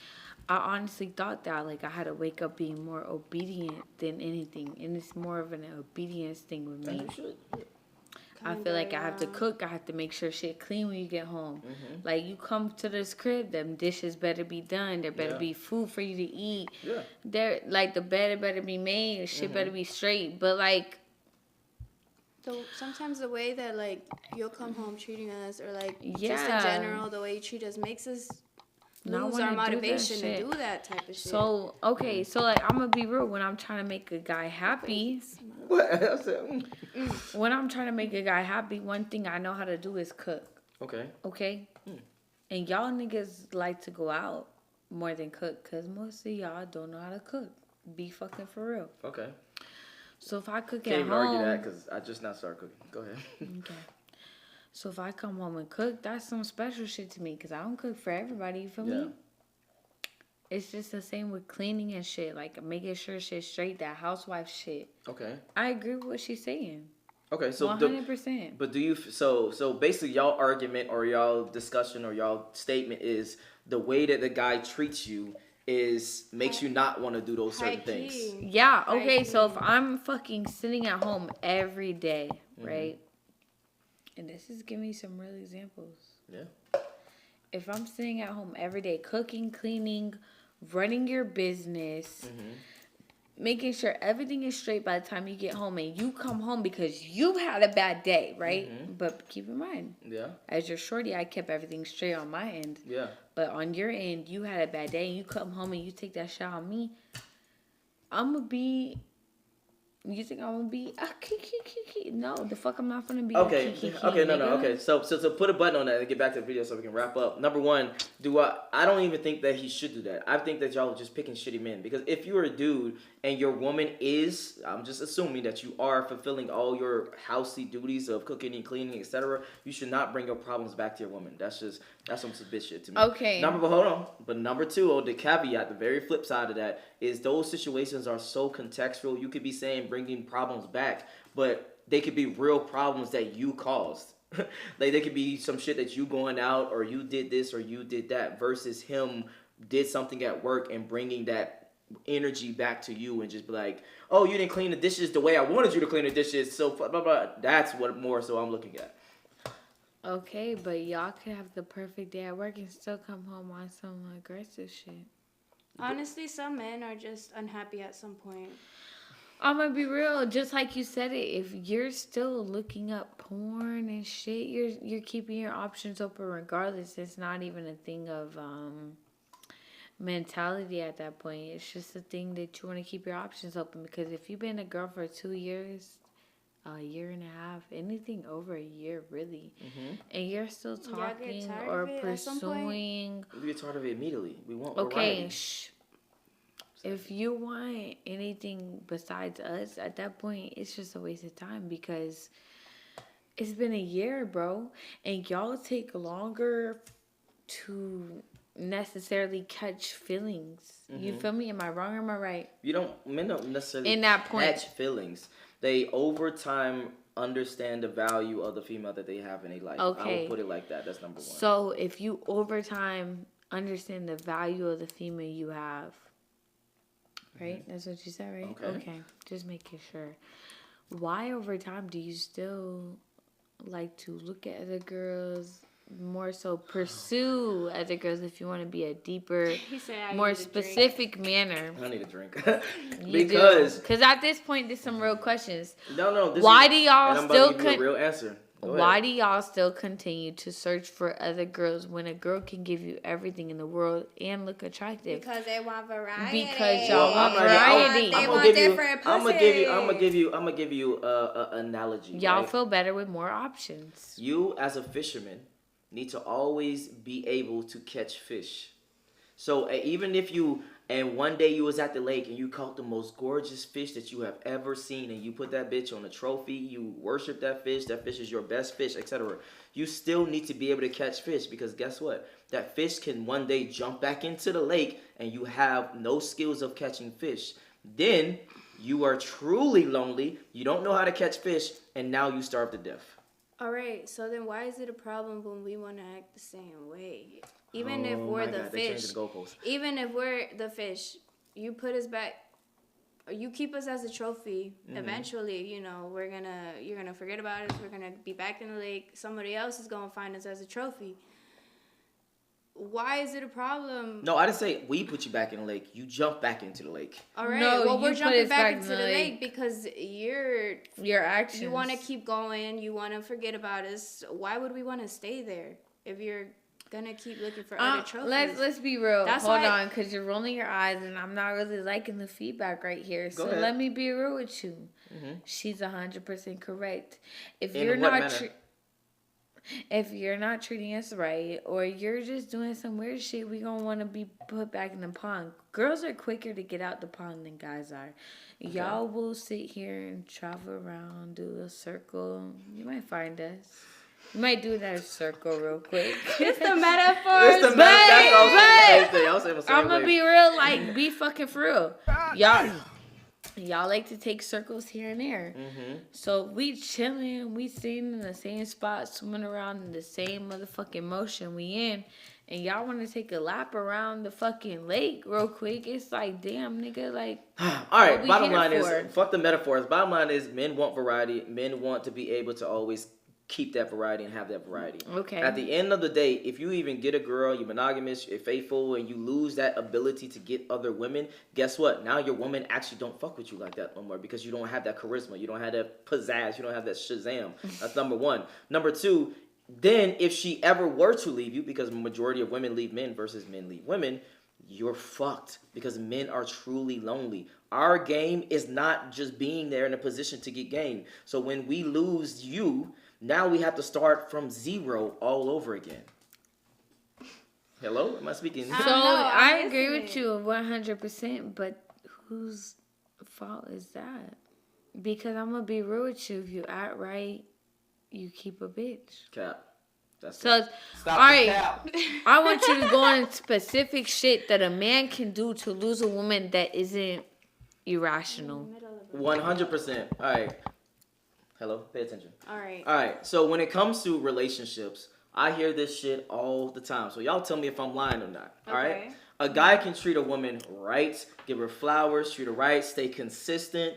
I honestly thought that, like, I had to wake up being more obedient than anything. And it's more of an obedience thing with me. You should. I feel like I have to cook. I have to make sure shit clean when you get home. Mm-hmm. Like, you come to this crib, them dishes better be done. There better be food for you to eat. Yeah. There, like, the bed better be made. Shit better be straight. But, like... So sometimes the way that, like, you'll come home treating us, or, like, just in Yeah. general, the way you treat us makes us Not lose wanna our do that motivation to shit. do that type of shit. So, okay. So, like, I'm going to be real. When I'm trying to make a guy happy... What? I said, When I'm trying to make a guy happy, one thing I know how to do is cook. Okay. Okay? And y'all niggas like to go out more than cook, because most of y'all don't know how to cook. Be fucking for real. Okay. So if I cook Can't at even home... argue that because I just now started cooking. Go ahead. Okay. So if I come home and cook, that's some special shit to me, because I don't cook for everybody, you feel me? It's just the same with cleaning and shit, like making sure shit's straight, that housewife shit. Okay. I agree with what she's saying. Okay, so 100%. but do you so basically y'all argument or y'all discussion or y'all statement is the way that the guy treats you makes you not want to do those certain things. Yeah, okay, so if I'm fucking sitting at home every day, right? And this is giving me some real examples. Yeah. If I'm sitting at home every day, cooking, cleaning, running your business, making sure everything is straight by the time you get home, and you come home because you had a bad day, right? But keep in mind, as your shorty, I kept everything straight on my end. Yeah. But on your end, you had a bad day, and you come home and you take that shot on me, I'm going to be... You think I'm gonna be no, the fuck I'm not gonna be okay, okay. So put a button on that and get back to the video so we can wrap up. Number one, I don't even think that he should do that. I think that y'all are just picking shitty men, because if you're a dude and your woman is, I'm just assuming that you are fulfilling all your housey duties of cooking and cleaning, etc. You should not bring your problems back to your woman. That's some bitch shit to me. Okay. But number two, the caveat, the very flip side of that is those situations are so contextual. You could be saying bringing problems back, but they could be real problems that you caused. Like, they could be some shit that you going out or you did this or you did that, versus him did something at work and bringing that energy back to you and just be like, oh, you didn't clean the dishes the way I wanted you to clean the dishes, so blah, blah, blah. That's what more so I'm looking at. Okay, but y'all could have the perfect day at work and still come home on some aggressive shit. Honestly, some men are just unhappy at some point. I'm gonna be real, just like you said it. If you're still looking up porn and shit, you're keeping your options open regardless. It's not even a thing of mentality at that point. It's just a thing that you want to keep your options open, because if you've been a girl for 2 years, a year and a half, anything over a year really, and you're still talking or pursuing, we get tired of it immediately. We want okay, if you want anything besides us at that point, it's just a waste of time, because it's been a year, bro, and y'all take longer to necessarily catch feelings. You feel me? Am I wrong or am I right? Men don't necessarily in that point catch feelings. They over time understand the value of the female that they have in their life. Okay. I would put it like that. That's number one. So if you over time understand the value of the female you have, right? That's what you said, right? Okay. Just making sure. Why over time do you still like to look at other girls, more so pursue other girls if you want to be a deeper, more specific manner? I need a drink. Because at this point, there's some real questions. No. Why do y'all still give you a real answer? Why do y'all still continue to search for other girls when a girl can give you everything in the world and look attractive? Because they want variety. Because y'all want variety. They want different pussy. I'm gonna give you a analogy. Y'all feel better with more options. You as a fisherman need to always be able to catch fish. So even if you and one day you was at the lake and you caught the most gorgeous fish that you have ever seen, and you put that bitch on a trophy, you worship that fish is your best fish, etc. You still need to be able to catch fish, because guess what? That fish can one day jump back into the lake and you have no skills of catching fish. Then you are truly lonely, you don't know how to catch fish, and now you starve to death. All right, so then why is it a problem when we want to act the same way? Even if we're the fish, even if we're the fish, you put us back, you keep us as a trophy. Eventually, you know, you're gonna forget about us. We're gonna be back in the lake. Somebody else is gonna find us as a trophy. Why is it a problem? No, I didn't say we put you back in the lake. You jump back into the lake. All right. No, well, we're jumping back into the lake because your actions. You want to keep going. You want to forget about us. Why would we want to stay there if you're gonna keep looking for other trophies? Let's be real. Hold on, because you're rolling your eyes, and I'm not really liking the feedback right here. So let me be real with you. She's 100% correct. If you're not treating us right, or you're just doing some weird shit, we gonna want to be put back in the pond. Girls are quicker to get out the pond than guys are. Okay. Y'all will sit here and travel around, do a circle. You might find us. You might do that circle real quick. It's the metaphors. It's the metaphor. I'm gonna be real, like, be fucking for real. Y'all like to take circles here and there. So we chilling, we sitting in the same spot, swimming around in the same motherfucking motion we in, and y'all want to take a lap around the fucking lake real quick. It's like, damn, nigga, like. All right, bottom line is, fuck the metaphors. Bottom line is, men want variety. Men want to be able to always keep that variety and have that variety. Okay. At the end of the day, if you even get a girl, you're monogamous, you're faithful, and you lose that ability to get other women, guess what? Now your woman actually don't fuck with you like that no more, because you don't have that charisma, you don't have that pizzazz, you don't have that shazam. That's number one. Number two, then if she ever were to leave you, because the majority of women leave men versus men leave women, you're fucked, because men are truly lonely. Our game is not just being there in a position to get game. So when we lose you, now we have to start from zero all over again. Hello? Am I speaking? So I agree with you 100%, but whose fault is that? Because I'm going to be real with you. If you act right, you keep a bitch. Cap. That's so, all right, I want you to go on specific shit that a man can do to lose a woman that isn't irrational. 100%. All right. Hello? Pay attention. All right. All right. So when it comes to relationships, I hear this shit all the time. So y'all tell me if I'm lying or not. All right? A guy can treat a woman right, give her flowers, treat her right, stay consistent,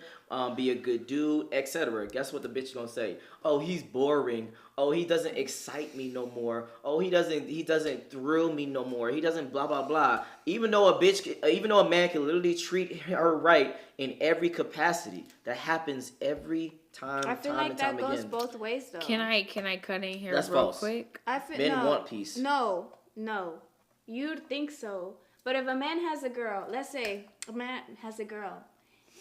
be a good dude, etc. Guess what the bitch is gonna say? Oh, he's boring. Oh, he doesn't excite me no more. Oh, he doesn't thrill me no more. He doesn't blah blah blah. Even though a man can literally treat her right in every capacity, that happens every time. I feel like that goes both ways though. Can I cut in here That's real false. quick? Men want peace. No. You'd think so. But if a man has a girl, let's say a man has a girl,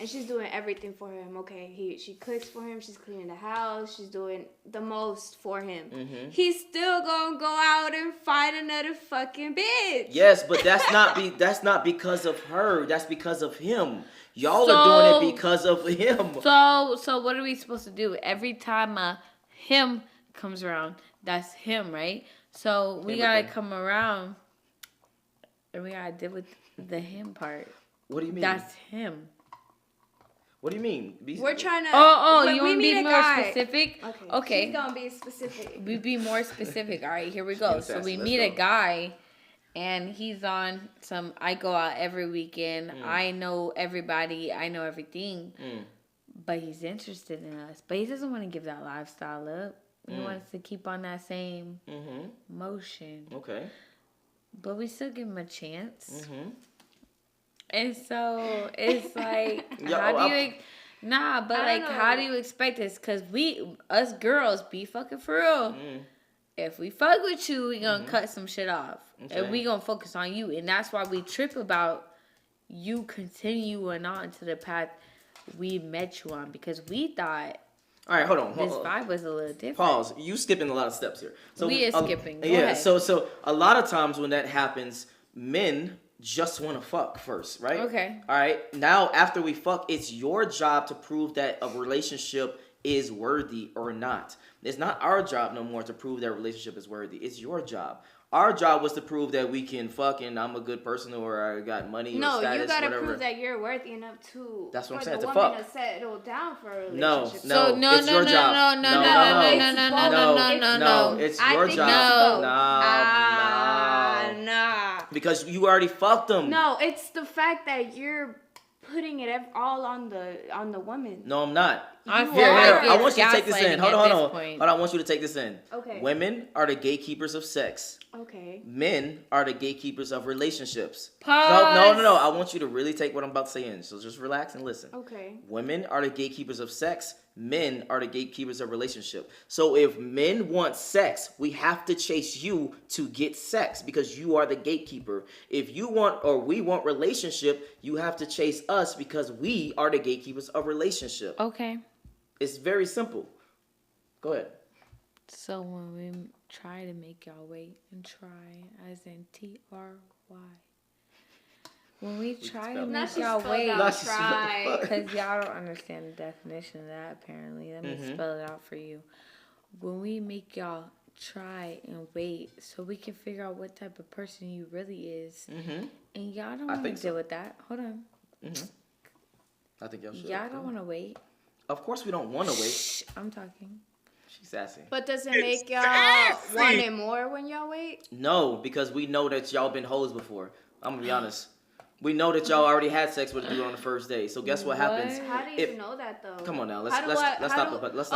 and she's doing everything for him, okay? She cooks for him, she's cleaning the house, she's doing the most for him. Mm-hmm. He's still gonna go out and find another fucking bitch. Yes, but that's not because of her. That's because of him. Y'all are doing it because of him. So what are we supposed to do? Every time him comes around, that's him, right? So we gotta come around. And we gotta deal with the him part. What do you mean? That's him. What do you mean? We're trying to. You want to be more specific? Okay. She's gonna be specific. We be more specific. All right, here we go. So we meet a guy, and he's on some. I go out every weekend. I know everybody. I know everything. But he's interested in us. But he doesn't want to give that lifestyle up. He wants to keep on that same motion. Okay. But we still give him a chance. And so it's like, how do you expect this? Because us girls, be fucking for real. If we fuck with you, we gonna cut some shit off. Okay. And we gonna focus on you. And that's why we trip about you continuing on to the path we met you on. Because we thought... All right, hold on. This vibe was a little different. Pause. You skipping a lot of steps here. So we are skipping. Go ahead. So a lot of times when that happens, men just want to fuck first, right? Okay. All right. Now, after we fuck, it's your job to prove that a relationship is worthy or not. It's not our job no more to prove that a relationship is worthy. It's your job. Our job was to prove that we can fuck and I'm a good person or I got money or status, you gotta whatever. prove that you're worthy enough to. That's what I'm for saying, the to woman fuck. to settle down for a relationship. No, So it's your job. No, it's your job. Nah. Because you already fucked them. No, it's the fact that you're putting it all on the woman. No, I'm not. Here, I want you to take this in. gaslighting Hold at on. this Hold point. on, I want you to take this in. Okay. Women are the gatekeepers of sex. Okay. Men are the gatekeepers of relationships. Pause. No. I want you to really take what I'm about to say in. So just relax and listen. Okay. Women are the gatekeepers of sex. Men are the gatekeepers of relationship. So if men want sex, we have to chase you to get sex because you are the gatekeeper. If you want or we want relationship, you have to chase us because we are the gatekeepers of relationship. Okay. It's very simple. Go ahead. So when we try to make y'all wait and try, as in TRY. When we try to make y'all wait, because y'all don't understand the definition of that apparently. Let me spell it out for you. When we make y'all try and wait so we can figure out what type of person you really is. And y'all don't want to deal with that. Hold on. I think y'all should. Y'all don't want to wait. Of course we don't want to wait. Shh, I'm talking. She's sassy. But does it make y'all want it more when y'all wait? No, because we know that y'all been hoes before. I'm going to be honest. We know that y'all already had sex with a dude on the first day. So guess what happens? How do you know that though? Come on now, let's stop.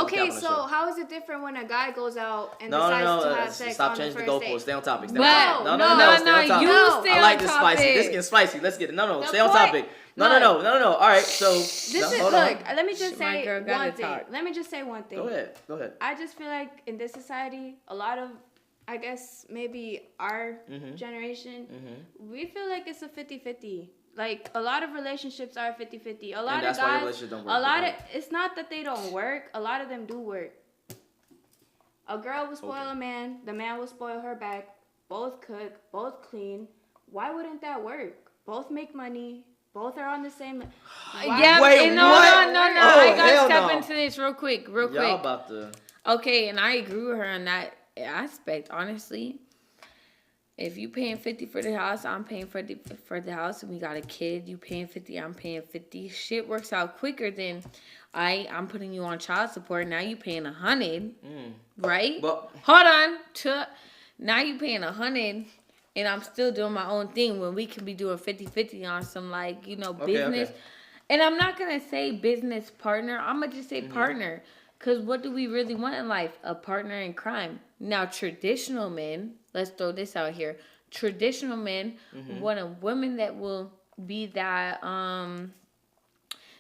Okay, so how is it different when a guy goes out and decides to have sex stop on changing the the first goalposts. date? Stay on topic. No, stay on topic. you stay I on like this topic. spicy. This getting spicy. Let's get it. No, The stay on point- topic. No. All right, so hold on. Let me just My say girl gotta one thing. talk. Let me just say one thing. Go ahead. I just feel like in this society, a lot of, I guess maybe our generation, we feel like it's a 50-50. Like a lot of relationships are 50-50. A lot of guys, it's not that they don't work. A lot of them do work. A girl will spoil a man. The man will spoil her back. Both cook. Both clean. Why wouldn't that work? Both make money. Both are on the same. Yeah, Wait, no. what? I gotta hell step no. into this real quick. Y'all about to. Okay, and I agree with her on that aspect. Honestly, if you paying 50 for the house, I'm paying for the house, and we got a kid. You paying 50, I'm paying 50. Shit works out quicker than I'm putting you on child support. Now you paying 100, right? Well, hold on. Now you paying 100. And I'm still doing my own thing when we can be doing 50-50 on some, like, business. Okay. And I'm not going to say business partner. I'm going to just say partner. Because what do we really want in life? A partner in crime. Now, traditional men, let's throw this out here. Traditional men want a woman that will be that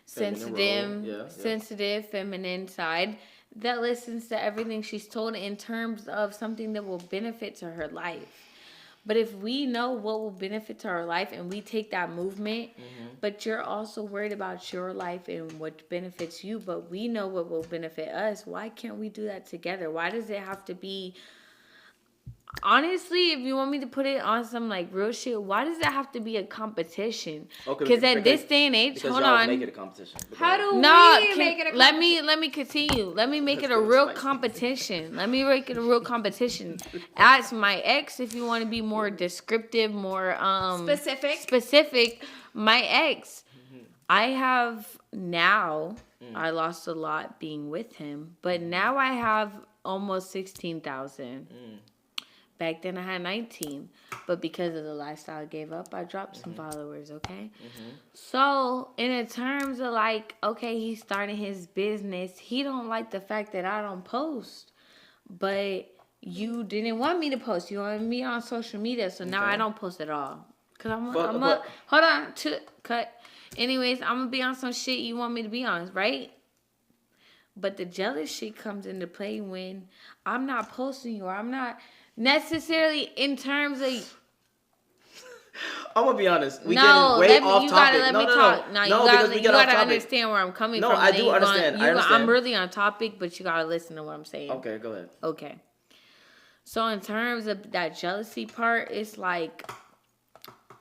sensitive, feminine side that listens to everything she's told in terms of something that will benefit to her life. But if we know what will benefit to our life and we take that movement, but you're also worried about your life and what benefits you, but we know what will benefit us, why can't we do that together? Why does it have to be... Honestly, if you want me to put it on some like real shit, why does it have to be a competition? Because at this day and age, hold on. Make it a competition. How do we make it a competition? Let me continue. Let me make it a real competition. Let me make it a real competition. Ask my ex if you want to be more descriptive, more specific. My ex, I have now. I lost a lot being with him, but now I have almost 16,000. Back then I had 19, but because of the lifestyle I gave up, I dropped some followers, okay? So, in terms of like, okay, he's starting his business, he don't like the fact that I don't post, but you didn't want me to post. You wanted me on social media, so now I don't post at all. Cause hold on, cut. Anyways, I'm gonna be on some shit you want me to be on, right? But the jealous shit comes into play when I'm not posting you or I'm not necessarily in terms of... I'm gonna be honest. We getting way off topic. Let me talk. No, you gotta understand where I'm coming from. No, I do understand. I understand. I'm really on topic, but you gotta listen to what I'm saying. Okay, go ahead. Okay. So in terms of that jealousy part, it's like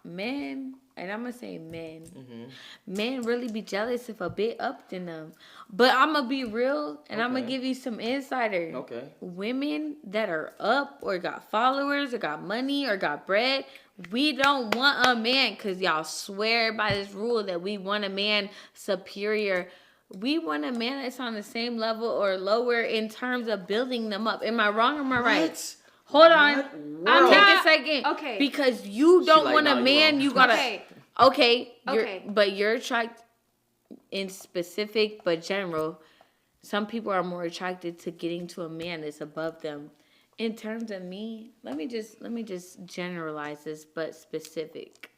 men, and I'm gonna say men, Mm-hmm. men really be jealous if a bit up than them. But I'm gonna be real, and I'm gonna Okay. give you some insider. Okay. Women that are up or got followers or got money or got bread, we don't want a man because y'all swear by this rule that we want a man superior. We want a man that's on the same level or lower in terms of building them up. Am I wrong or am I right? What? Hold on. What? Take not- a second. okay. Because you don't like, want nah, a you man, wrong. you gotta. Okay. Okay. Okay. But you're attracted in specific but general. Some people are more attracted to getting to a man that's above them. In terms of me, let me just generalize this, but specific.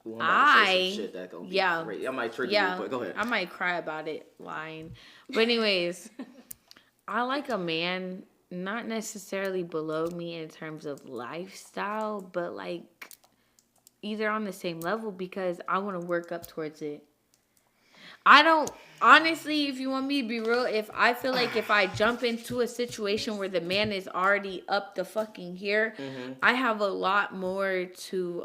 Ooh, I'm about to say I- some shit that gonna be yeah. great. I might trigger Yeah, you, but go ahead. I might cry about it lying. But anyways, I like a man not necessarily below me in terms of lifestyle, but like either on the same level because I want to work up towards it. I don't honestly, if you want me to be real, if I feel like if I jump into a situation where the man is already up the fucking here, I have a lot more to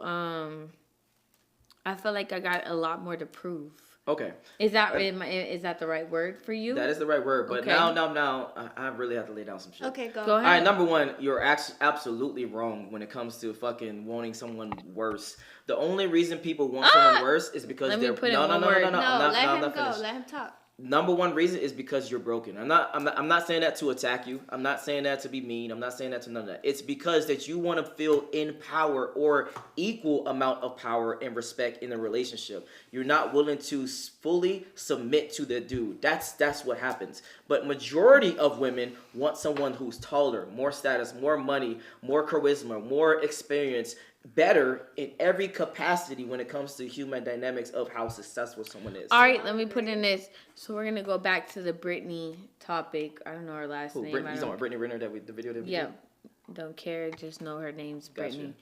I feel like I got a lot more to prove. Okay. Is that the right word for you? That is the right word. But Okay. now, I really have to lay down some shit. Okay, go. Go ahead. All right, number one, you're absolutely wrong when it comes to fucking wanting someone worse. The only reason people want someone worse is because Let me they're put in no. one word. I'm let him not go. finished. Let him talk. Number one reason is because you're broken. I'm not saying that to attack you. I'm not saying that to be mean. I'm not saying that to none of that. It's because that you want to feel in power or equal amount of power and respect in a relationship. You're not willing to fully submit to the dude. That's what happens. But majority of women want someone who's taller, more status, more money, more charisma, more experience, better in every capacity when it comes to human dynamics of how successful someone is. All right, let me put in this. So we're gonna go back to the Britney topic. I don't know her last Who, name. Brittany, you talking about Brittany Renner the video that we Yeah, did? don't care. Just know her name's Gotcha. Britney.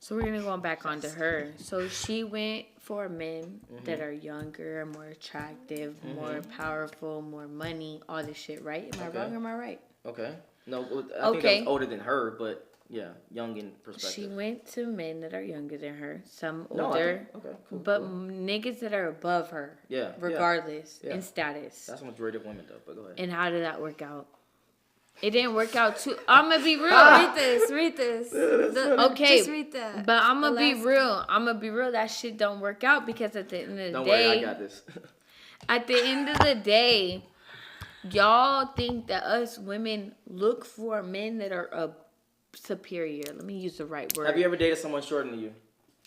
So we're gonna go back onto her. So she went for men that are younger, more attractive, more powerful, more money, all this shit. Right? Am I Okay. wrong or am I right? Okay. No, I think that Okay. was older than her, but yeah, young in perspective. She went to men that are younger than her, some No, I older, think- okay, cool, but cool. niggas that are above her, Yeah, regardless yeah. in status. That's the majority of women though, but go ahead. And how did that work out? It didn't work out too. I'm gonna be real. Read this. Read this. Okay, Just read that. but I'm gonna The be last- real. I'm gonna be real. That shit don't work out because at the end of the Don't day, worry, I got this. at the end of the day, y'all think that us women look for men that are superior. Let me use the right word. Have you ever dated someone shorter than you?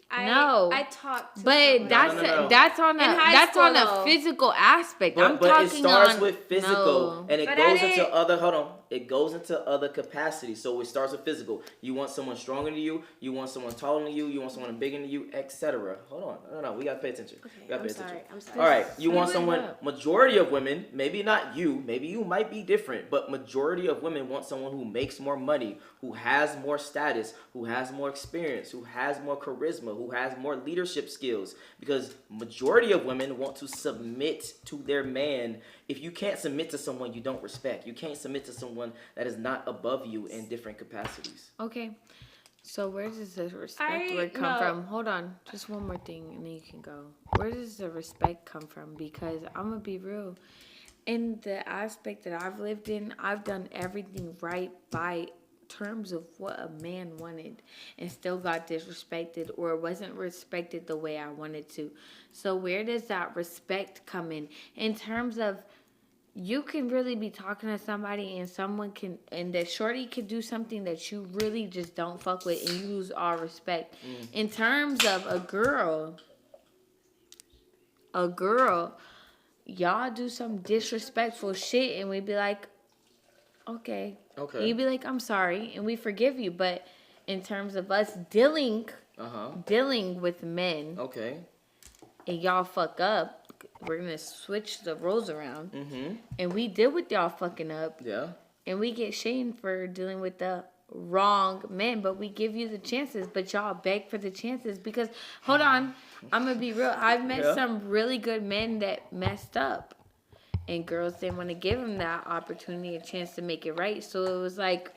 No. I talked to But someone. No. that's on a In high that's on school, a though. physical aspect. I'm But talking it starts on with physical no. and it But goes I into didn't- other it goes into other capacities. So it starts with physical. You want someone stronger than you, you want someone taller than you want someone bigger than you, etc. Hold on. No, we gotta pay attention. Okay, We gotta pay I'm sorry. attention. I'm sorry. All right, you want Speed it someone, up. majority of women, maybe not you, maybe you might be different, but majority of women want someone who makes more money, who has more status, who has more experience, who has more charisma, who has more leadership skills, because majority of women want to submit to their man. If you can't submit to someone you don't respect, you can't submit to someone that is not above you in different capacities. Okay. So where does the respect word come no. from? Hold on. Just one more thing and then you can go. Where does the respect come from? Because I'm going to be real. In the aspect that I've lived in, I've done everything right by terms of what a man wanted and still got disrespected or wasn't respected the way I wanted to. So where does that respect come in terms of you can really be talking to somebody and someone can, and the shorty could do something that you really just don't fuck with and you lose all respect. In terms of a girl, y'all do some disrespectful shit and we be like, okay. Okay. And you'd be like, I'm sorry, and we forgive you. But in terms of us dealing with men, Okay. and y'all fuck up, we're gonna switch the roles around. Mm-hmm. And we deal with y'all fucking up, Yeah. and we get shamed for dealing with the wrong men, but we give you the chances, but y'all beg for the chances because, hold on, I'm gonna be real. I've met some really good men that messed up. And girls didn't want to give him that opportunity, a chance to make it right. So it was like,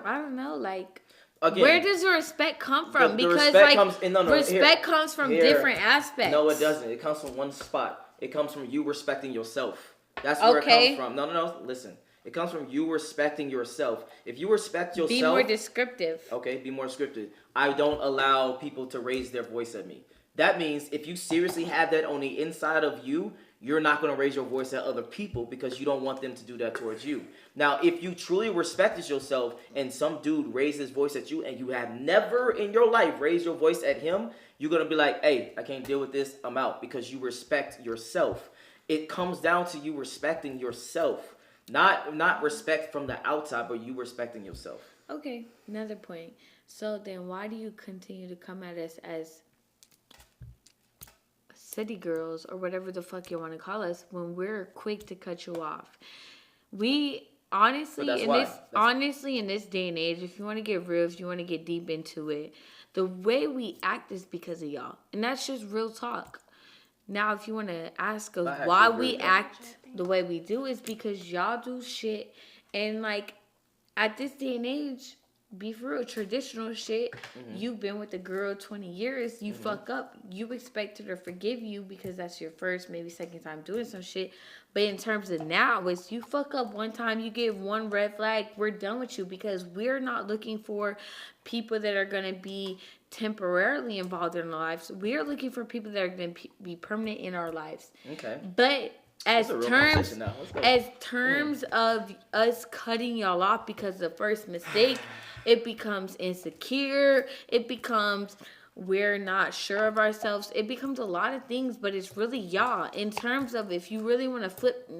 I don't know, like. Again, where does the respect come from? The Because respect like comes in, respect comes from different aspects. No, it doesn't. It comes from one spot. It comes from you respecting yourself. That's where it comes from. No. Listen. It comes from you respecting yourself. If you respect yourself... Be more descriptive. Okay, be more descriptive. I don't allow people to raise their voice at me. That means if you seriously have that on the inside of you, you're not going to raise your voice at other people because you don't want them to do that towards you. Now, if you truly respected yourself and some dude raised his voice at you and you have never in your life raised your voice at him, you're going to be like, hey, I can't deal with this. I'm out, because you respect yourself. It comes down to you respecting yourself. Not respect from the outside, but you respecting yourself. Okay, another point. So then why do you continue to come at us as city girls or whatever the fuck you want to call us when we're quick to cut you off? We honestly in this day and age, if you want to get real, if you want to get deep into it, the way we act is because of y'all. And that's just real talk. Now, if you want to ask us why we act the way we do, is because y'all do shit. And, like, at this day and age, be for real, traditional shit, you've been with a girl 20 years, you fuck up, you expect her to forgive you because that's your first, maybe second time doing some shit. But in terms of now, it's you fuck up one time, you give one red flag, we're done with you, because we're not looking for people that are going to be temporarily involved in our lives. We're looking for people that are going to be permanent in our lives. Okay. But as terms of us cutting y'all off because of the first mistake, it becomes insecure. It becomes we're not sure of ourselves. It becomes a lot of things, but it's really y'all. In terms of if you really want to flip,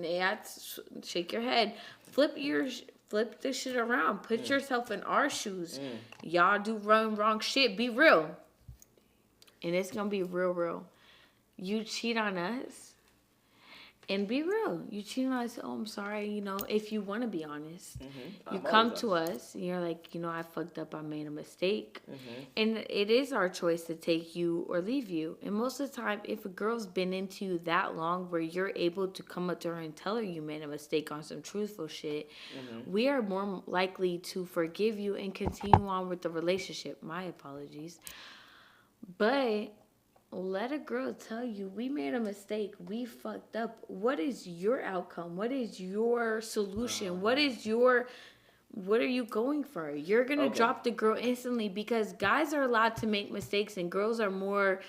shake your head, flip the shit around. Put yourself in our shoes. Y'all do wrong shit. Be real. And it's going to be real. You cheat on us. And be real. You cheat on us. Oh, I'm sorry. You know, if you want to be honest, you come to us and you're like, you know, I fucked up. I made a mistake. And it is our choice to take you or leave you. And most of the time, if a girl's been into you that long where you're able to come up to her and tell her you made a mistake on some truthful shit, we are more likely to forgive you and continue on with the relationship. My apologies. But let a girl tell you, we made a mistake, we fucked up. What is your outcome? What is your solution? What are you going for? You're going to drop the girl instantly, because guys are allowed to make mistakes and girls are more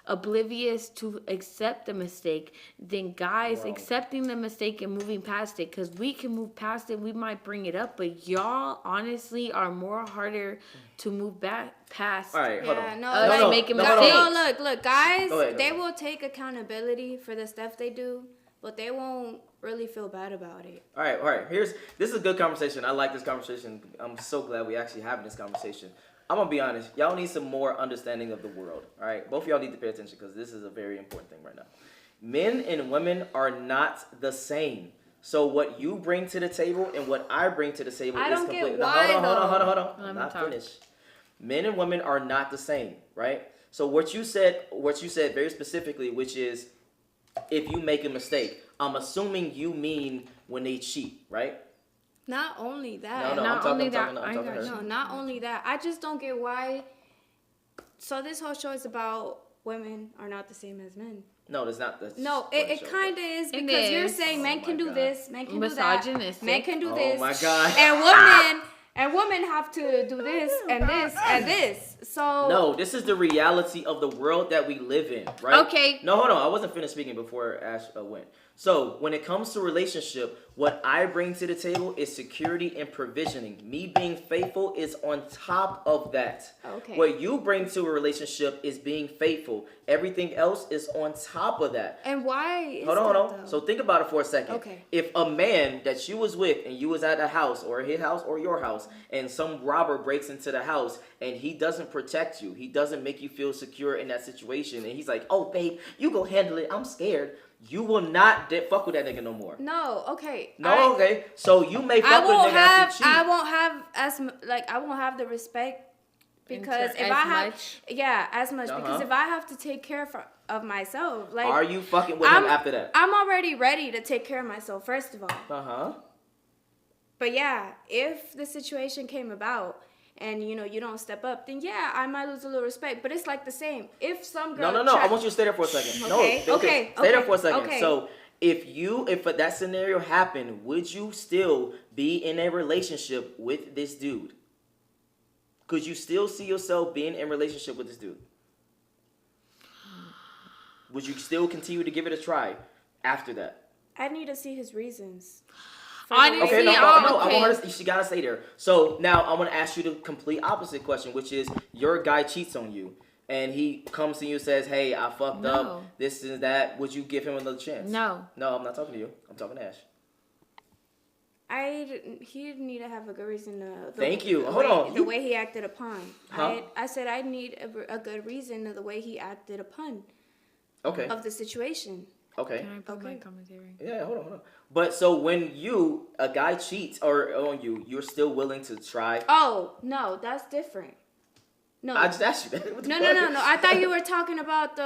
oblivious to accept the mistake than guys accepting the mistake and moving past it. Because we can move past it, we might bring it up, but y'all honestly are more harder to move back past. All right, hold on. Look, guys, they will take accountability for the stuff they do, but they won't really feel bad about it. All right. This is a good conversation. I like this conversation. I'm so glad we actually having this conversation. I'm going to be honest. Y'all need some more understanding of the world. All right? Both of y'all need to pay attention, because this is a very important thing right now. Men and women are not the same. So what you bring to the table and what I bring to the table is completely... Hold on. I'm not finished. Men and women are not the same, right? So what you said very specifically, which is if you make a mistake, I'm assuming you mean when they cheat, right? Not only that. Not only that. Not only that. I just don't get why. So this whole show is about women are not the same as men. No, that's not. It kind of is, because you're saying men can do this, men can do that, men can do this. Oh my God. And women have to do this and this and this. So no, this is the reality of the world that we live in, right? Okay. No, hold on. I wasn't finished speaking before Ash went. So when it comes to relationship, what I bring to the table is security and provisioning. Me being faithful is on top of that. Okay. What you bring to a relationship is being faithful. Everything else is on top of that. And why is Hold on. though? So think about it for a second. Okay. If a man that you was with and you was at a house or his house or your house, and some robber breaks into the house and he doesn't protect you, he doesn't make you feel secure in that situation, and he's like, oh babe, you go handle it, I'm scared. You will not fuck with that nigga no more. No, okay. Okay. So you may fuck with a nigga after you cheat. I won't have the respect, because if I have as much because if I have to take care of myself, like, are you fucking with him after that? I'm already ready to take care of myself, first of all. But yeah, if the situation came about and you don't step up, then yeah, I might lose a little respect. But it's like the same. If some girl No. I want you to stay there for a second. Okay, okay, Stay there for a second. okay. So if that scenario happened, would you still be in a relationship with this dude? Could you still see yourself being in a relationship with this dude? Would you still continue to give it a try after that? I need to see his reasons. Honestly, Okay, no, okay. I want her to, she gotta stay there. So now I want to ask you the complete opposite question, which is your guy cheats on you, and he comes to you and says, "Hey, I fucked up. This is that." Would you give him another chance? No, I'm not talking to you. I'm talking to Ash. He need to have a good reason to. Thank you. Hold on. The way he acted upon. Huh? I said I need a good reason of the way he acted upon. Okay. Of the situation. Okay. can I put my commentary? Yeah, hold on. But so when a guy cheats or on you, you're still willing to try? Oh no, that's different. No. I just asked you that. What the No. fuck? I thought you were talking about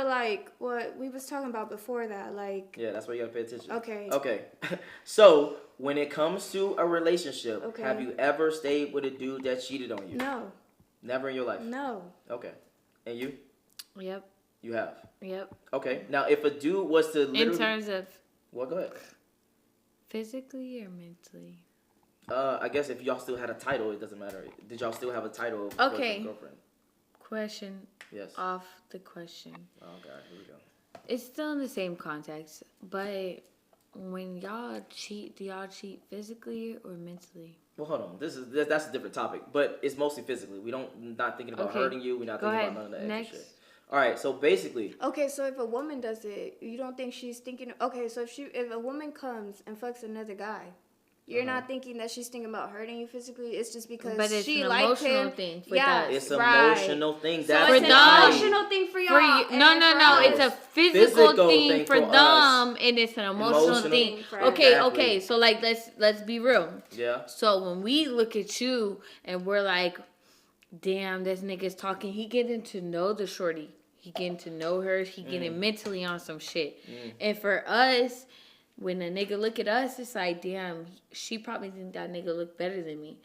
what we was talking about before that, like. Yeah, that's why you gotta pay attention. Okay. So when it comes to a relationship, Okay. have you ever stayed with a dude that cheated on you? No. Never in your life? No. Okay. And you? Yep. You have? Yep. Okay. Now, if a dude was to literally... In terms of Well, go ahead. physically or mentally? I guess if y'all still had a title, it doesn't matter. Did y'all still have a title of Okay. boyfriend, girlfriend? Question Yes. off the question. Oh, God. Here we go. It's still in the same context, but when y'all cheat, do y'all cheat physically or mentally? Well, hold on. That's a different topic, but it's mostly physically. We not thinking about Okay. hurting you. We're not Go thinking ahead. about none of that Next. extra shit. All right. So basically, Okay, so if a woman does it, you don't think she's thinking? Okay, so if a woman comes and fucks another guy, you're not thinking that she's thinking about hurting you physically. It's just because But it's she an liked emotional him. thing for Yeah, us. it's an right. emotional thing. So That's it's an them. emotional thing for y'all. For you, and no, then for no. us. It's a physical Physical thing thing for for them, us. and it's an emotional thing. for Okay, us. okay. So like, let's be real. Yeah. So when we look at you and we're like, damn, this nigga's talking. He getting to know the shorty. He getting to know her. He getting mentally on some shit. And for us, when a nigga look at us, it's like, damn, she probably think that nigga look better than me.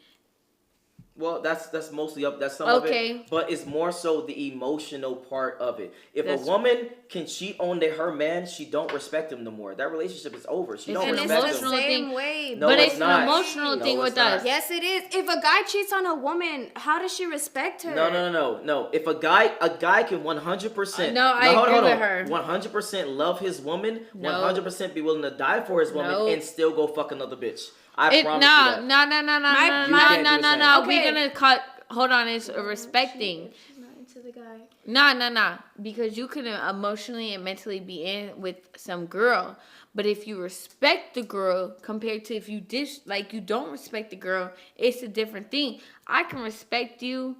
Well, that's mostly up. That's some Okay. of it, but it's more so the emotional part of it. If That's- a woman can cheat on her man, she don't respect him no more. That relationship is over. She It's don't an And it's respect the him. emotional same thing. way. No, but it's it's not. an emotional No, thing it's with not. us. Yes, it is. If a guy cheats on a woman, how does she respect her? No. If a guy can 100%. No, I agree with her. 100% love his woman. No. 100% be willing to die for his woman, No. and still go fuck another bitch. I It, promise you that. no. You can't do the same. No. Okay. We're gonna cut. Hold on, it's a respect thing. She's not into the guy. Nah. Because you can emotionally and mentally be in with some girl, but if you respect the girl compared to if you you don't respect the girl, it's a different thing. I can respect you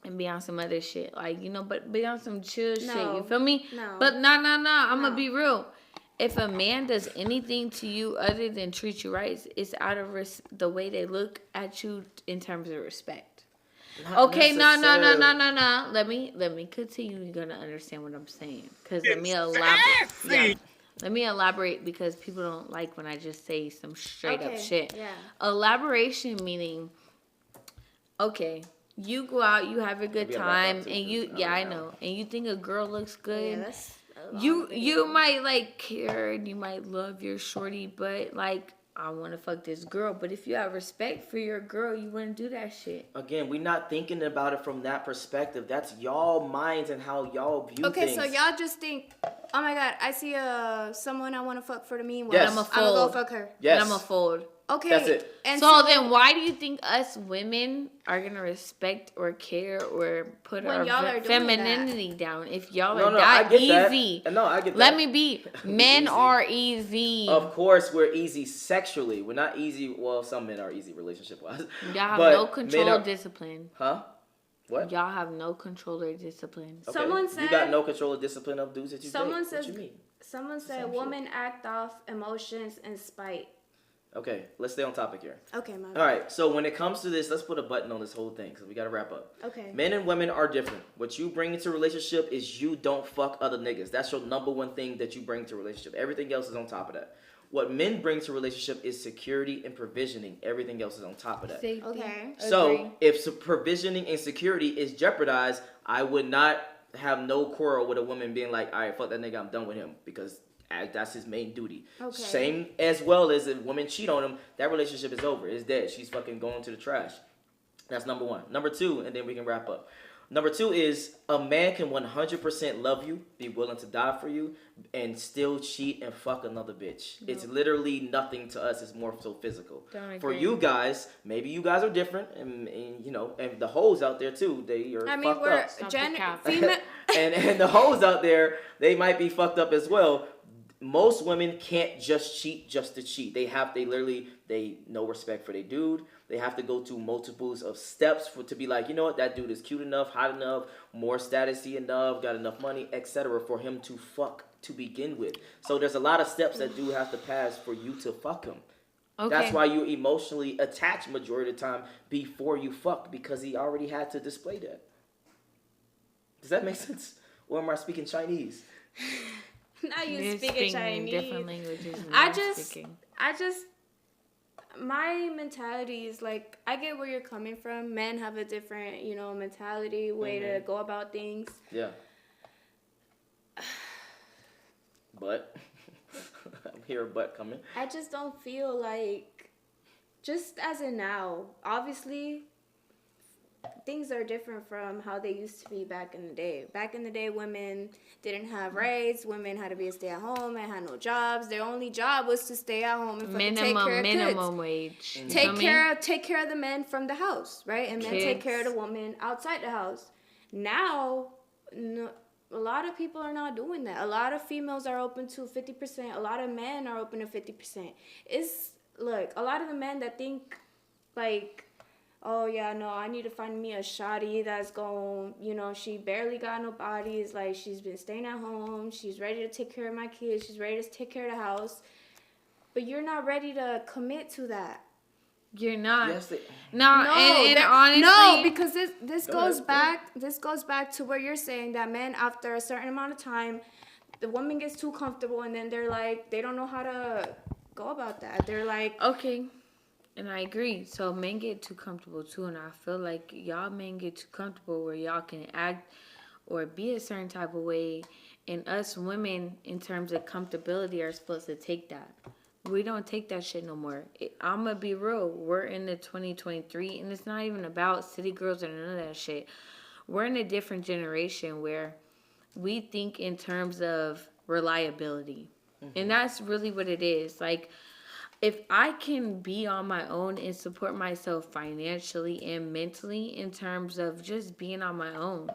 and be on some other shit, but be on some chill shit. You feel me? No. But nah. I'm gonna be real. If a man does anything to you other than treat you right, it's out of the way they look at you in terms of respect. Okay, no. Let me continue. You're gonna understand what I'm saying. Cause let me elaborate. Yeah. Let me elaborate because people don't like when I just say some straight up shit. Yeah. Elaboration meaning, okay, you go out, you have a good Maybe I'll time, wrap up and too, 'cause I know, and you think a girl looks good. Yeah, that's a long You video. might care and you might love your shorty, but I want to fuck this girl. But if you have respect for your girl, you wouldn't do that shit. Again, we're not thinking about it from that perspective. That's y'all minds and how y'all view Okay, things. so y'all just think, oh my god, I see someone I want to fuck for the meanwhile. Yes. I'm gonna fold. go fuck her. Yes. And I'm a fold. Okay, That's it. And So then why do you think us women are going to respect or care or put When our y'all are doing femininity down if y'all No, are I that get easy? that. No, I get that. Let me be. Men Easy. are easy. Of course, we're easy sexually. We're not easy. Well, some men are easy relationship-wise. Y'all have But no men control are- or discipline. Huh? What? Y'all have no control or discipline. Okay. Someone You said- got no control or discipline of dudes that you Someone date. What says- you mean? someone said Same women act off emotions and spite. Okay, let's stay on topic here. Okay, my All right, so when it comes to this, let's put a button on this whole thing because we got to wrap up. Okay. Men and women are different. What you bring into a relationship is you don't fuck other niggas. That's your number one thing that you bring to a relationship. Everything else is on top of that. What men bring to a relationship is security and provisioning. Everything else is on top of that. Safety. Okay. So Agree. if provisioning and security is jeopardized, I would not have no quarrel with a woman being like, all right, fuck that nigga, I'm done with him, because that's his main duty. Okay. Same as well as if women cheat on him, that relationship is over. It's dead. She's fucking going to the trash. That's number one. Number two, and then we can wrap up. Number two is a man can 100% love you, be willing to die for you, and still cheat and fuck another bitch. No. It's literally nothing to us. It's more so physical. Don't For agree. you guys, maybe you guys are different, and you know, and the hoes out there too, they are I mean, fucked we're up. Stop the cap. female. and the hoes out there, they might be fucked up as well. Most women can't just cheat just to cheat. They no respect for their dude. They have to go through multiples of steps to be like, you know what, that dude is cute enough, hot enough, more statusy enough, got enough money, etc. for him to fuck to begin with. So there's a lot of steps that do have to pass for you to fuck him. Okay. That's why you emotionally attach majority of the time before you fuck, because he already had to display that. Does that make sense? Or am I speaking Chinese? Now you You're speaking Chinese. different languages. than I I'm just- speaking. My mentality is like, I get where you're coming from. Men have a different, mentality, way to go about things. Yeah. But I'm here, but coming. I just don't feel like, just as in now, obviously, things are different from how they used to be back in the day. Back in the day, women didn't have rights. Women had to be a stay-at-home and had no jobs. Their only job was to stay at home and fucking take care of minimum kids. wage. You Take feel me? care of the men from the house, right? And men take Kids. care of the woman outside the house. Now, no, a lot of people are not doing that. A lot of females are open to 50%. A lot of men are open to 50%. Look, a lot of the men that think like, oh yeah, no, I need to find me a shawty that's going, she barely got no body. It's like she's been staying at home. She's ready to take care of my kids. She's ready to take care of the house. But you're not ready to commit to that. You're not. Yes, No, and that- honestly, no, because this Go goes ahead. back. This goes back to where you're saying that men, after a certain amount of time, the woman gets too comfortable, and then they're like, they don't know how to go about that. They're like, okay, and I agree. So men get too comfortable too, and I feel like y'all men get too comfortable where y'all can act or be a certain type of way, and us women, in terms of comfortability, are supposed to take that. We don't take that shit no more. I'm gonna be real. We're in the 2023, and it's not even about city girls or none of that shit. We're in a different generation where we think in terms of reliability. And that's really what it is. Like, if I can be on my own and support myself financially and mentally in terms of just being on my own,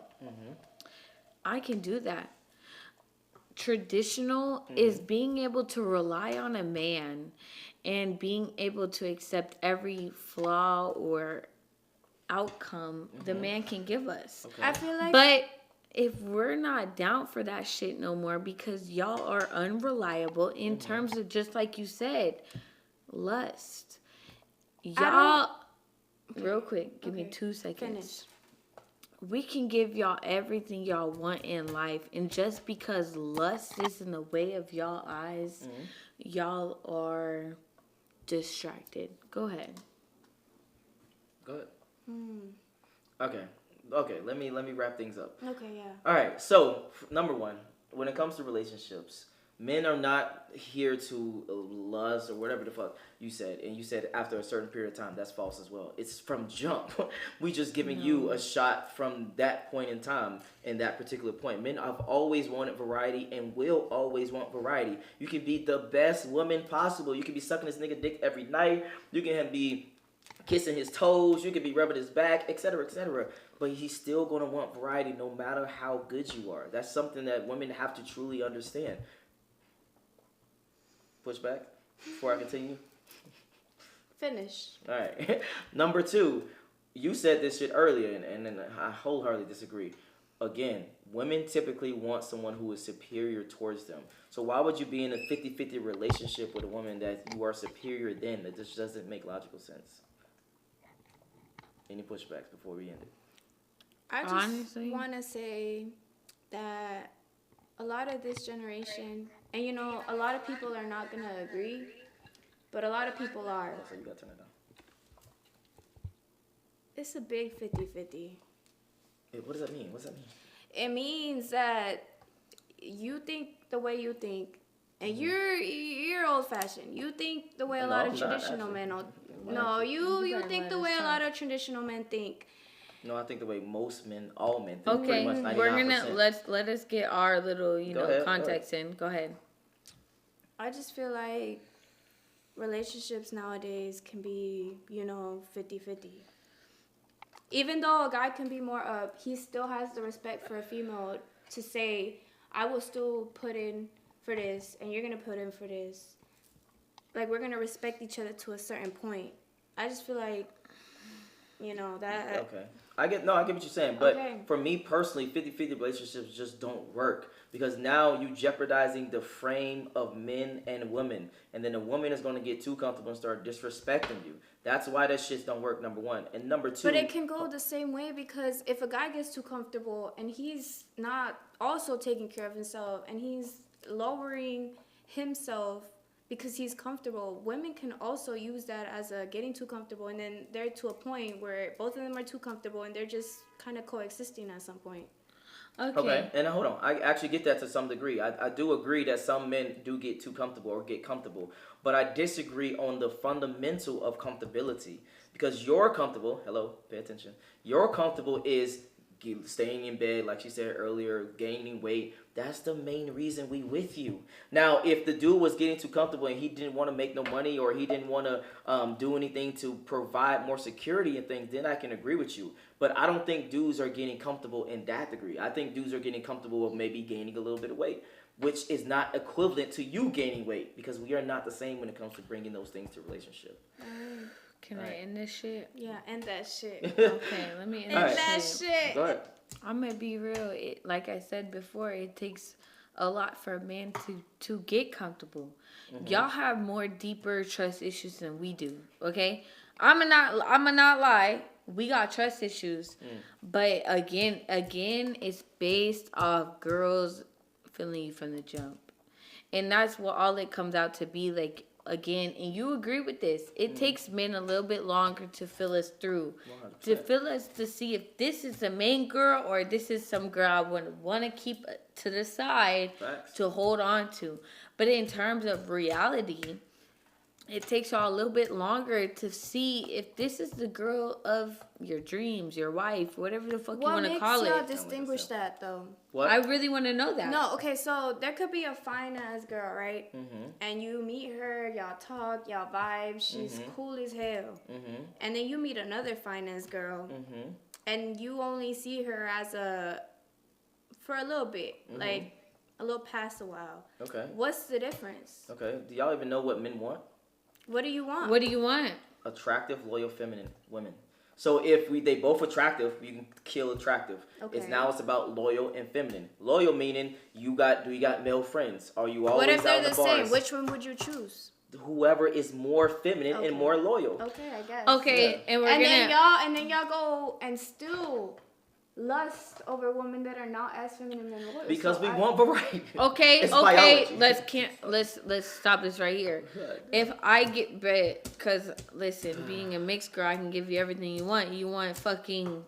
I can do that. Traditional is being able to rely on a man and being able to accept every flaw or outcome the man can give us. Okay. I feel like, But if we're not down for that shit no more because y'all are unreliable in terms of, just like you said, lust. Y'all, real quick, give me 2 seconds. finish. We can give y'all everything y'all want in life, and just because lust is in the way of y'all eyes, y'all are distracted. Go ahead. Good. Okay. Let me wrap things up. Okay, yeah. All right. So number one, when it comes to relationships, men are not here to lust or whatever the fuck you said. And you said after a certain period of time. That's false as well. It's from jump. We just giving you a shot from that point in time and that particular point. Men have always wanted variety and will always want variety. You can be the best woman possible. You can be sucking this nigga dick every night. You can be kissing his toes. You can be rubbing his back, etc., etc. But he's still going to want variety no matter how good you are. That's something that women have to truly understand. Push back before I continue. Finish. All right. Number two, you said this shit earlier, and I wholeheartedly disagree. Again, women typically want someone who is superior towards them. So why would you be in a 50-50 relationship with a woman that you are superior than? That just doesn't make logical sense. Any pushbacks before we end it? I just Honestly? want to say that a lot of this generation, And you know, a lot of people are not gonna agree, but a lot of people are. So you gotta turn it down. It's a big 50-50. What does that mean? What's that mean? It means that you think the way you think, and you're old fashioned. You think the way a lot of traditional men. No, you think the way a lot of traditional men think. No, I think the way most men, all men think. Okay, Pretty much 99%. we're gonna let us get our little context in. Go ahead. I just feel like relationships nowadays can be 50-50. Even though a guy can be more up, he still has the respect for a female to say, I will still put in for this, and you're going to put in for this. Like, we're going to respect each other to a certain point. I just feel like, that... Okay. I get what you're saying. But for me personally, 50-50 relationships just don't work. Because now you jeopardizing the frame of men and women. And then the woman is going to get too comfortable and start disrespecting you. That's why that shit don't work, number one. And number two... But it can go the same way, because if a guy gets too comfortable and he's not also taking care of himself and he's lowering himself because he's comfortable, women can also use that as a getting too comfortable, and then they're to a point where both of them are too comfortable and they're just kind of coexisting at some point. Okay, and hold on. I actually get that to some degree. I do agree that some men do get too comfortable or get comfortable. But I disagree on the fundamental of comfortability. Because you're comfortable, hello, pay attention. You're comfortable is staying in bed, like she said earlier, gaining weight. That's the main reason we with you. Now, if the dude was getting too comfortable and he didn't want to make no money, or he didn't want to do anything to provide more security and things, then I can agree with you. But I don't think dudes are getting comfortable in that degree. I think dudes are getting comfortable with maybe gaining a little bit of weight, which is not equivalent to you gaining weight, because we are not the same when it comes to bringing those things to a relationship. Can I end this shit? Yeah, end that shit. Okay, let me end that shit. Go ahead. I'm gonna be real. Like I said before, it takes a lot for a man to get comfortable. Mm-hmm. Y'all have more deeper trust issues than we do. Okay, I'ma not lie. We got trust issues, but again, it's based off girls feeling you from the jump, and that's what all it comes out to be. Like, again, and you agree with this, it takes men a little bit longer to feel us through, 100%. To feel us, to see if this is the main girl or this is some girl I would want to keep to the side. Facts. To hold on to. But in terms of reality, it takes y'all a little bit longer to see if this is the girl of your dreams, your wife, whatever the fuck you want to call it. What makes y'all distinguish that, though? What? I really want to know that. No, okay, so there could be a fine-ass girl, right? Mm-hmm. And you meet her, y'all talk, y'all vibe, she's cool as hell. Mm-hmm. And then you meet another fine-ass girl, and you only see her as for a little bit, like a little past a while. Okay. What's the difference? Okay, do y'all even know what men want? What do you want? What do you want? Attractive, loyal, feminine women. So if they both attractive, you can kill attractive. Okay. It's about loyal and feminine. Loyal meaning do you got male friends? Are you always out in the bars? What if they're the same? Which one would you choose? Whoever is more feminine and more loyal. Okay, I guess. Okay, yeah. And then y'all go and still lust over women that are not as feminine and loyal. Because we want variety. Okay, let's stop this right here. If I get because listen, being a mixed girl, I can give you everything you want. You want fucking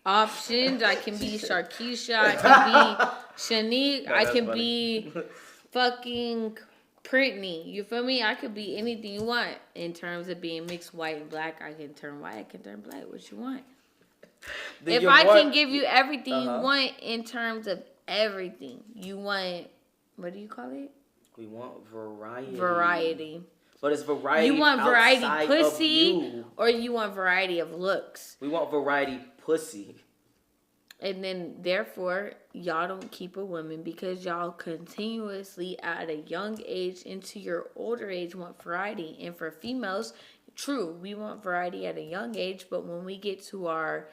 options? I can be Sharkeisha. I can be Shanique. I can be fucking Brittany. You feel me? I could be anything you want in terms of being mixed white and black. I can turn white. I can turn black. What you want? If I can give you everything you want in terms of everything, you want, what do you call it? We want variety. Variety. But it's variety. You want variety pussy, or you want variety of looks? We want variety pussy. And then, therefore, y'all don't keep a woman because y'all continuously at a young age into your older age want variety. And for females, true, we want variety at a young age, but when we get to our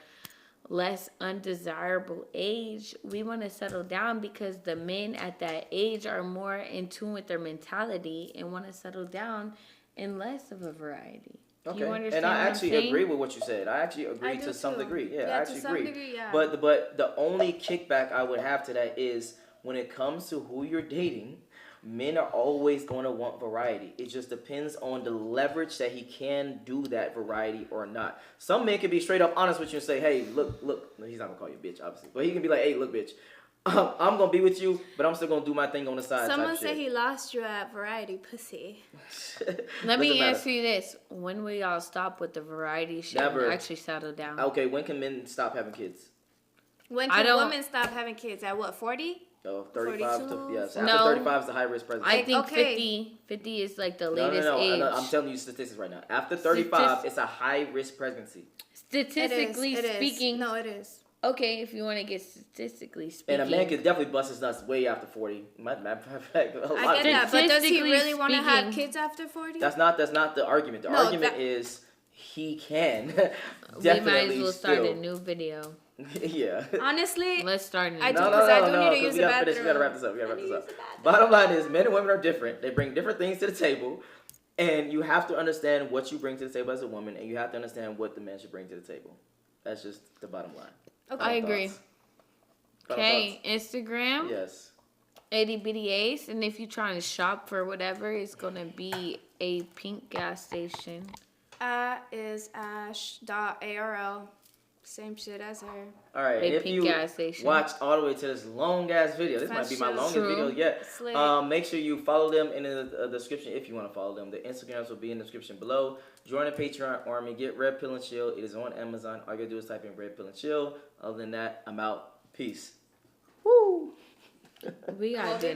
less undesirable age, we want to settle down because the men at that age are more in tune with their mentality and want to settle down in less of a variety. Okay, and I actually agree with what you said. I actually agree to some degree. Yeah, I actually agree. Degree, yeah. But the only kickback I would have to that is when it comes to who you're dating, Men are always going to want variety. It just depends on the leverage that he can do that variety or not. Some men can be straight up honest with you and say, hey, look. He's not going to call you a bitch, obviously. But he can be like, hey, look, bitch. I'm going to be with you, but I'm still going to do my thing on the side. Someone said he lost you at variety pussy. Let me ask you this. When will y'all stop with the variety shit Never. and actually settle down? Okay, when can men stop having kids? When can women stop having kids? At what, 40? 35 to, yes. After No. 35 is the high risk pregnancy. I think 50 is like the latest age. No, I'm telling you statistics right now. After 35, it's a high risk pregnancy. Statistically speaking. No, it is. Okay, if you want to get statistically speaking. And a man can definitely bust his nuts way after 40. Matter of fact, I get that, but does he really want to have kids after 40? That's not the argument. The argument is he can. We might as well start a new video. Yeah. Honestly, let's start. I do because I do need to use the bathroom. We gotta wrap this up. Bottom line is, men and women are different. They bring different things to the table, and you have to understand what you bring to the table as a woman, and you have to understand what the man should bring to the table. That's just the bottom line. Okay. I agree. Okay, Instagram. Yes. Itty Bitty Ace, and if you're trying to shop for whatever, it's gonna be a pink gas station. Is Ash.ARL. Same shit as her. All right. A If pink you gas station. watched all the way to this long ass video, this might be my longest video yet. Make sure you follow them in the description if you want to follow them. The Instagrams will be in the description below. Join the Patreon army. Get Red Pill and Chill. It is on Amazon. All you gotta do is type in Red Pill and Chill. Other than that, I'm out. Peace. Woo. We got dinner.